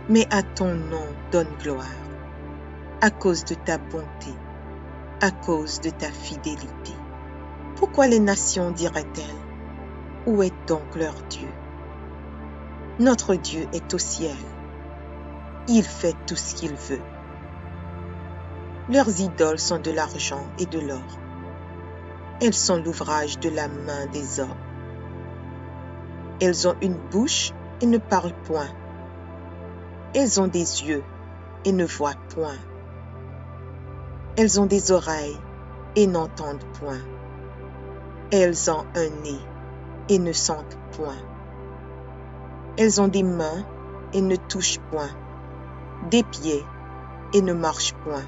mais à ton nom donne gloire, à cause de ta bonté, à cause de ta fidélité. Pourquoi les nations diraient-elles, où est donc leur Dieu? Notre Dieu est au ciel. Il fait tout ce qu'il veut. Leurs idoles sont de l'argent et de l'or. Elles sont l'ouvrage de la main des hommes. Elles ont une bouche et ne parlent point. Elles ont des yeux et ne voient point. Elles ont des oreilles et n'entendent point. Elles ont un nez et ne sentent point. Elles ont des mains et ne touchent point, des pieds et ne marchent point.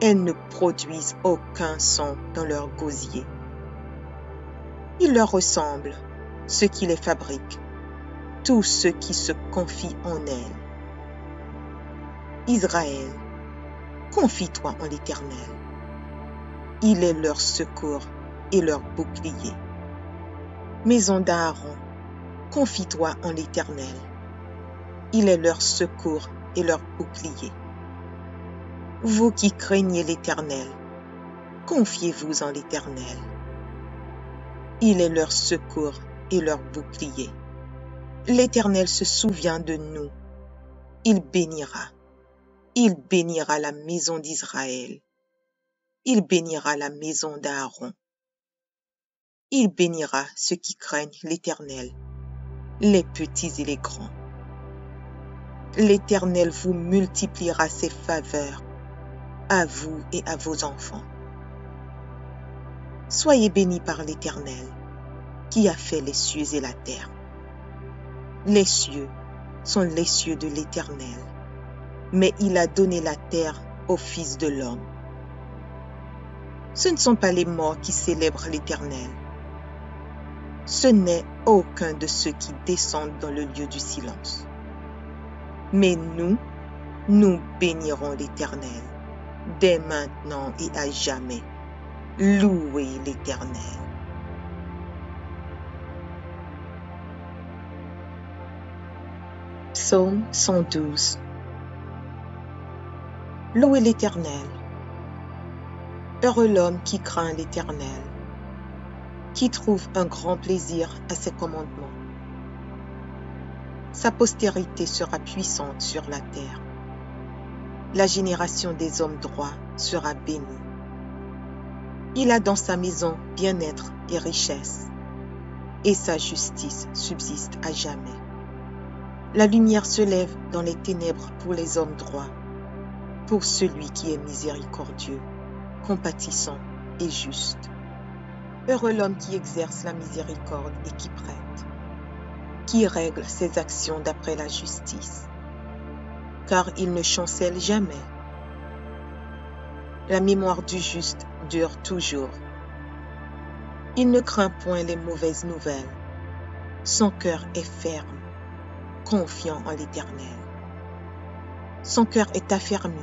Elles ne produisent aucun son dans leur gosier. Il leur ressemble, ceux qui les fabriquent, tous ceux qui se confient en elles. Israël, confie-toi en l'Éternel. Il est leur secours et leur bouclier. Maison d'Aaron, confie-toi en l'Éternel. Il est leur secours et leur bouclier. Vous qui craignez l'Éternel, confiez-vous en l'Éternel. Il est leur secours et leur bouclier. L'Éternel se souvient de nous. Il bénira la maison d'Israël. Il bénira la maison d'Aaron. Il bénira ceux qui craignent l'Éternel, les petits et les grands. L'Éternel vous multipliera ses faveurs, à vous et à vos enfants. Soyez bénis par l'Éternel, qui a fait les cieux et la terre. Les cieux sont les cieux de l'Éternel, mais il a donné la terre au Fils de l'homme. Ce ne sont pas les morts qui célèbrent l'Éternel. Ce n'est aucun de ceux qui descendent dans le lieu du silence. Mais nous bénirons l'Éternel, dès maintenant et à jamais. Louez l'Éternel. Psaume 112. Louez l'Éternel. Heureux l'homme qui craint l'Éternel, qui trouve un grand plaisir à ses commandements. Sa postérité sera puissante sur la terre. La génération des hommes droits sera bénie. Il a dans sa maison bien-être et richesse, et sa justice subsiste à jamais. La lumière se lève dans les ténèbres pour les hommes droits, pour celui qui est miséricordieux, compatissant et juste. Heureux l'homme qui exerce la miséricorde et qui prête, qui règle ses actions d'après la justice, car il ne chancelle jamais. La mémoire du juste dure toujours. Il ne craint point les mauvaises nouvelles. Son cœur est ferme, confiant en l'Éternel. Son cœur est affermi.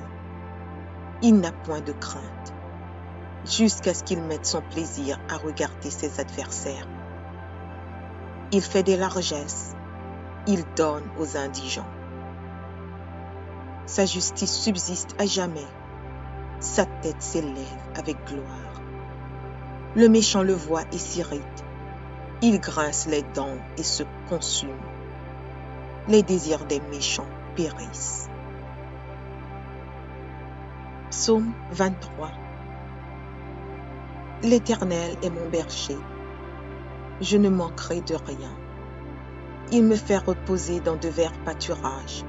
Il n'a point de crainte, jusqu'à ce qu'il mette son plaisir à regarder ses adversaires. Il fait des largesses, il donne aux indigents. Sa justice subsiste à jamais, sa tête s'élève avec gloire. Le méchant le voit et s'irrite, il grince les dents et se consume. Les désirs des méchants périssent. Psaume 23. L'Éternel est mon berger. Je ne manquerai de rien. Il me fait reposer dans de verts pâturages.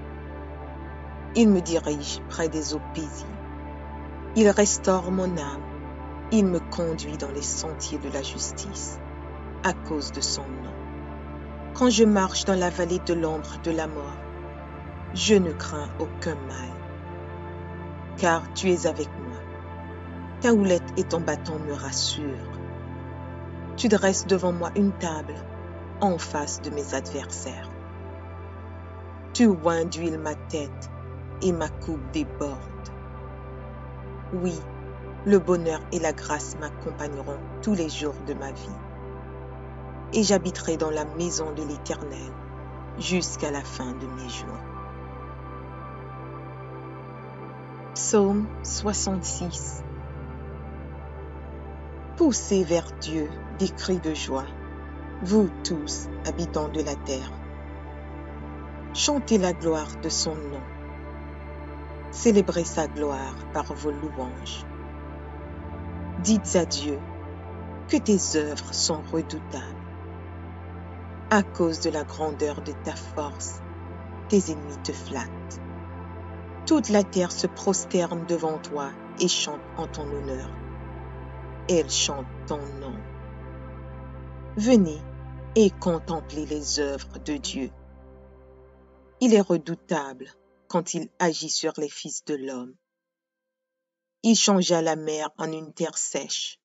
Il me dirige près des eaux paisibles. Il restaure mon âme. Il me conduit dans les sentiers de la justice, à cause de son nom. Quand je marche dans la vallée de l'ombre de la mort, je ne crains aucun mal, car tu es avec moi. Ta houlette et ton bâton me rassurent. Tu dresses devant moi une table en face de mes adversaires. Tu oins d'huile ma tête et ma coupe déborde. Oui, le bonheur et la grâce m'accompagneront tous les jours de ma vie. Et j'habiterai dans la maison de l'Éternel jusqu'à la fin de mes jours. Psaume 66. Poussez vers Dieu des cris de joie, vous tous, habitants de la terre. Chantez la gloire de son nom. Célébrez sa gloire par vos louanges. Dites à Dieu que tes œuvres sont redoutables. À cause de la grandeur de ta force, tes ennemis te flattent. Toute la terre se prosterne devant toi et chante en ton honneur. Elle chante ton nom. Venez et contemplez les œuvres de Dieu. Il est redoutable quand il agit sur les fils de l'homme. Il changea la mer en une terre sèche.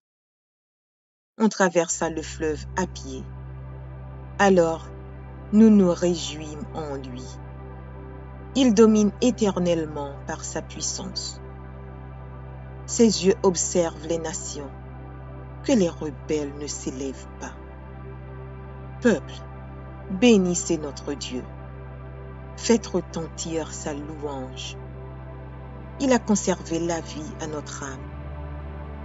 On traversa le fleuve à pied. Alors, nous nous réjouîmes en lui. Il domine éternellement par sa puissance. Ses yeux observent les nations, que les rebelles ne s'élèvent pas. Peuple, bénissez notre Dieu. Faites retentir sa louange. Il a conservé la vie à notre âme,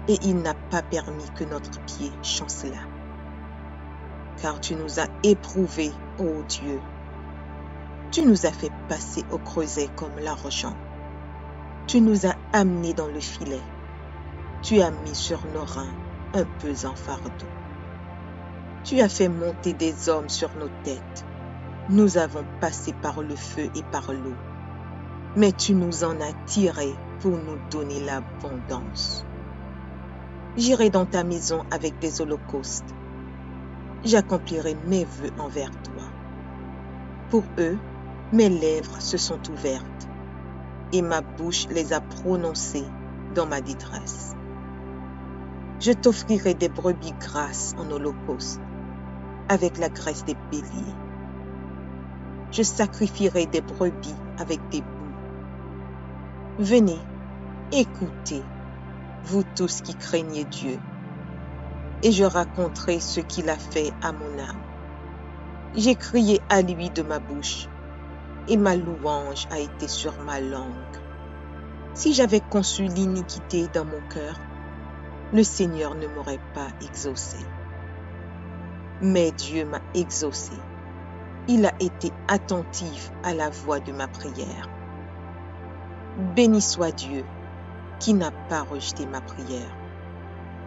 et il n'a pas permis que notre pied chancelât. Car tu nous as éprouvés, ô Dieu. Tu nous as fait passer au creuset comme l'argent. Tu nous as amenés dans le filet. Tu as mis sur nos reins un pesant fardeau. Tu as fait monter des hommes sur nos têtes. Nous avons passé par le feu et par l'eau. Mais tu nous en as tirés pour nous donner l'abondance. J'irai dans ta maison avec des holocaustes. J'accomplirai mes vœux envers toi. Pour eux, mes lèvres se sont ouvertes et ma bouche les a prononcées dans ma détresse. Je t'offrirai des brebis grasses en holocauste, avec la graisse des béliers. Je sacrifierai des brebis avec des boucs. Venez, écoutez, vous tous qui craignez Dieu, et je raconterai ce qu'il a fait à mon âme. J'ai crié à lui de ma bouche, et ma louange a été sur ma langue. Si j'avais conçu l'iniquité dans mon cœur, le Seigneur ne m'aurait pas exaucé. Mais Dieu m'a exaucé. Il a été attentif à la voix de ma prière. Béni soit Dieu, qui n'a pas rejeté ma prière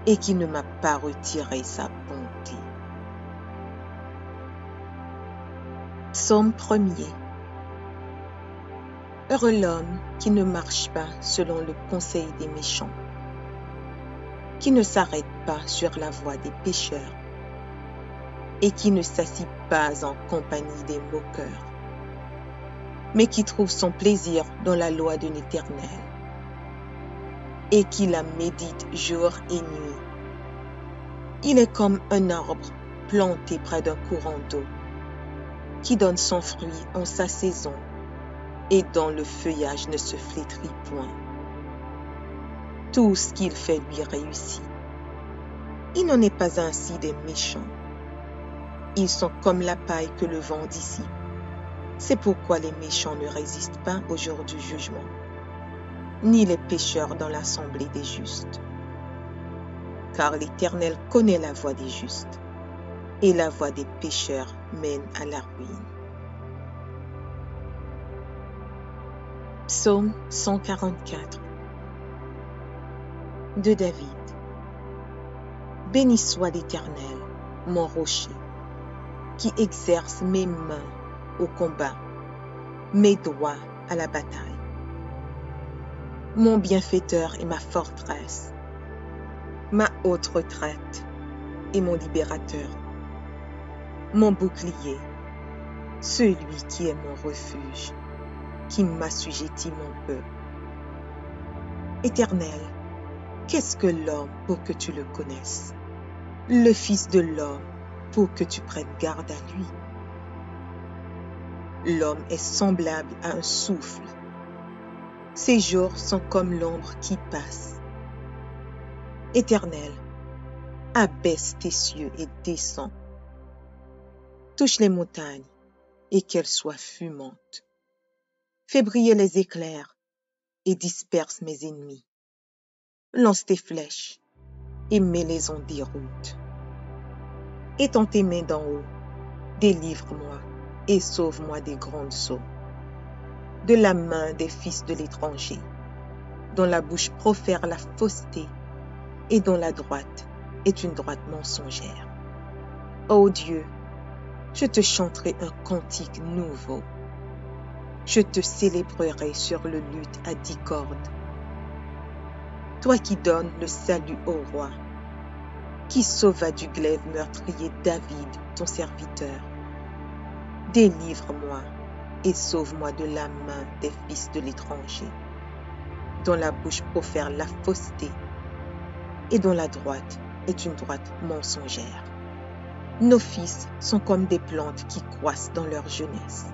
et qui ne m'a pas retiré sa bonté. Psaume 1er. Heureux l'homme qui ne marche pas selon le conseil des méchants, qui ne s'arrête pas sur la voie des pécheurs et qui ne s'assit pas en compagnie des moqueurs, mais qui trouve son plaisir dans la loi de l'Éternel et qui la médite jour et nuit. Il est comme un arbre planté près d'un courant d'eau, qui donne son fruit en sa saison et dont le feuillage ne se flétrit point. Tout ce qu'il fait lui réussit. Il n'en est pas ainsi des méchants. Ils sont comme la paille que le vent dissipe. C'est pourquoi les méchants ne résistent pas au jour du jugement, ni les pécheurs dans l'assemblée des justes. Car l'Éternel connaît la voie des justes, et la voie des pécheurs mène à la ruine. Psaume 144 de David. Béni soit l'Éternel, mon rocher, qui exerce mes mains au combat, mes doigts à la bataille. Mon bienfaiteur et ma forteresse, ma haute retraite et mon libérateur, mon bouclier, celui qui est mon refuge, qui m'assujettit mon peuple. Éternel, qu'est-ce que l'homme pour que tu le connaisses? Le Fils de l'homme pour que tu prennes garde à lui. L'homme est semblable à un souffle. Ses jours sont comme l'ombre qui passe. Éternel, abaisse tes cieux et descends. Touche les montagnes et qu'elles soient fumantes. Fais briller les éclairs et disperse mes ennemis. Lance tes flèches et mets-les en déroute. Étends tes mains d'en haut, délivre-moi et sauve-moi des grandes eaux, de la main des fils de l'étranger, dont la bouche profère la fausseté et dont la droite est une droite mensongère. Ô Dieu, je te chanterai un cantique nouveau. Je te célébrerai sur le luth à 10 cordes. Toi qui donnes le salut au roi, qui sauva du glaive meurtrier David, ton serviteur. Délivre-moi et sauve-moi de la main des fils de l'étranger, dont la bouche profère la fausseté et dont la droite est une droite mensongère. Nos fils sont comme des plantes qui croissent dans leur jeunesse.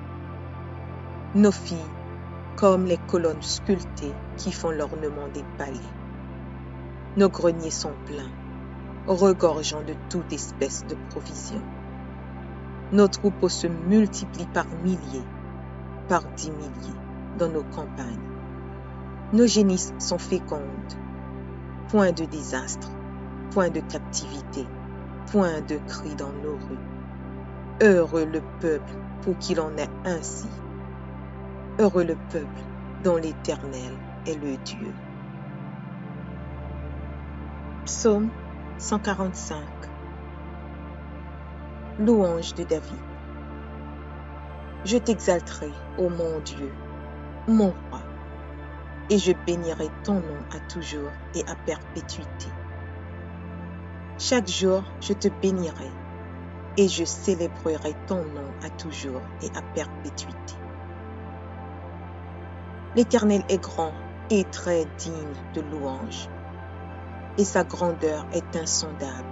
Nos filles comme les colonnes sculptées qui font l'ornement des palais. Nos greniers sont pleins. regorgeant de toute espèce de provisions. Nos troupeaux se multiplient par milliers, par 10 milliers dans nos campagnes. Nos génisses sont fécondes. Point de désastre, point de captivité, point de cris dans nos rues. Heureux le peuple pour qu'il en ait ainsi. Heureux le peuple dont l'Éternel est le Dieu. Psaume 145. Louange de David. Je t'exalterai, ô mon Dieu, mon roi, et je bénirai ton nom à toujours et à perpétuité. Chaque jour, je te bénirai, et je célébrerai ton nom à toujours et à perpétuité. L'Éternel est grand et très digne de louange, et sa grandeur est insondable.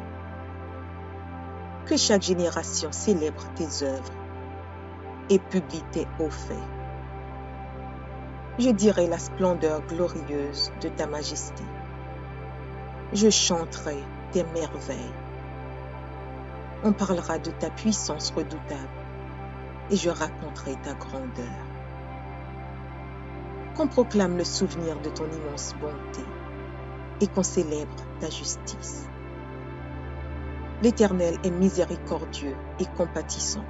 Que chaque génération célèbre tes œuvres et publie tes hauts faits. Je dirai la splendeur glorieuse de ta majesté. Je chanterai tes merveilles. On parlera de ta puissance redoutable et je raconterai ta grandeur. Qu'on proclame le souvenir de ton immense bonté et qu'on célèbre ta justice. L'Éternel est miséricordieux et compatissant,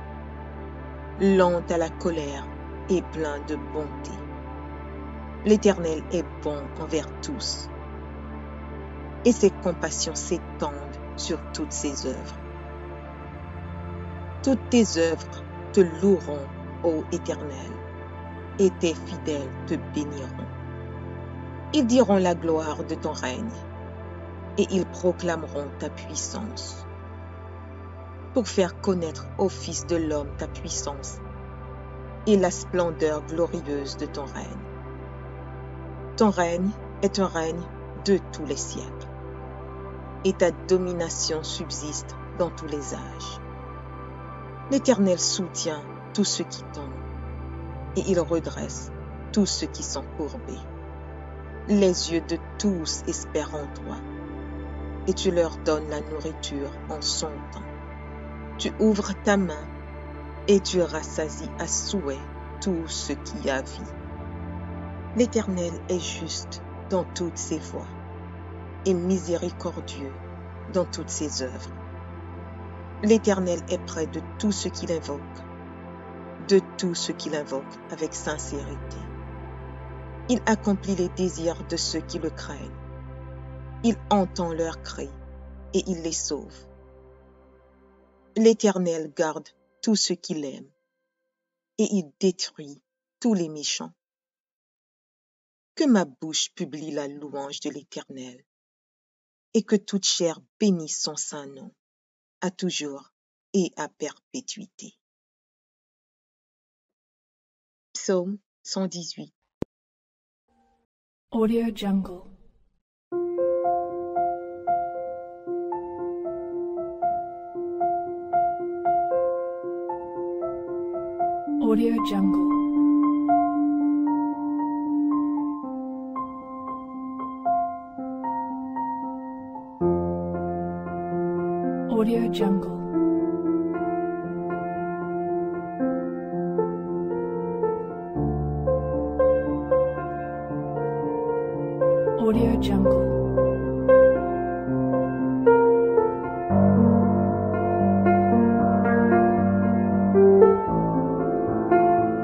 lent à la colère et plein de bonté. L'Éternel est bon envers tous, et ses compassions s'étendent sur toutes ses œuvres. Toutes tes œuvres te loueront, ô Éternel, et tes fidèles te béniront. Ils diront la gloire de ton règne, et ils proclameront ta puissance, pour faire connaître au Fils de l'homme ta puissance et la splendeur glorieuse de ton règne. Ton règne est un règne de tous les siècles, et ta domination subsiste dans tous les âges. L'Éternel soutient tous ceux qui tombent, et il redresse tous ceux qui sont courbés. Les yeux de tous espèrent en toi, et tu leur donnes la nourriture en son temps. Tu ouvres ta main, et tu rassasies à souhait tout ce qui a vie. L'Éternel est juste dans toutes ses voies, et miséricordieux dans toutes ses œuvres. L'Éternel est près de tous ceux qui l'invoquent, de tous ceux qui l'invoquent avec sincérité. Il accomplit les désirs de ceux qui le craignent. Il entend leurs cris et il les sauve. L'Éternel garde tous ceux qui l'aiment et il détruit tous les méchants. Que ma bouche publie la louange de l'Éternel et que toute chair bénisse son saint nom, à toujours et à perpétuité. Psaume 118. Audio Jungle. Audio Jungle. Audio Jungle. Audio Jungle.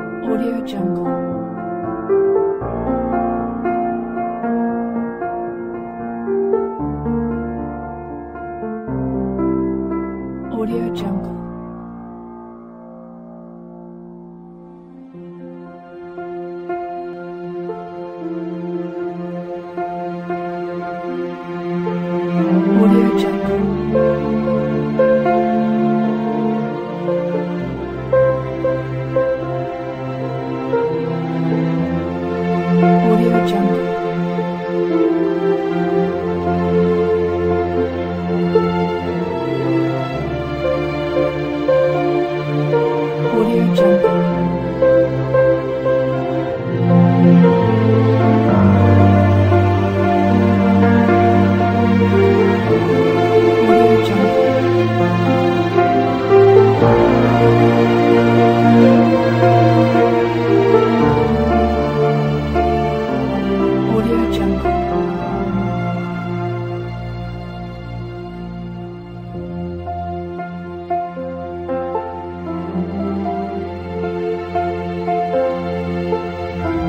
Audio Jungle. Audio Jungle. Audio Jungle. Audio Jungle. Audio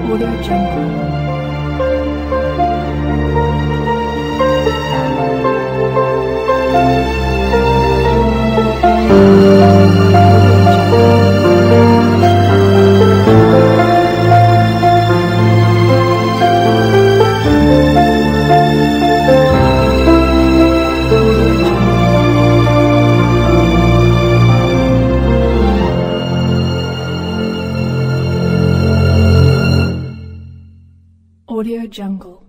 Audio Jungle. Audio Jungle.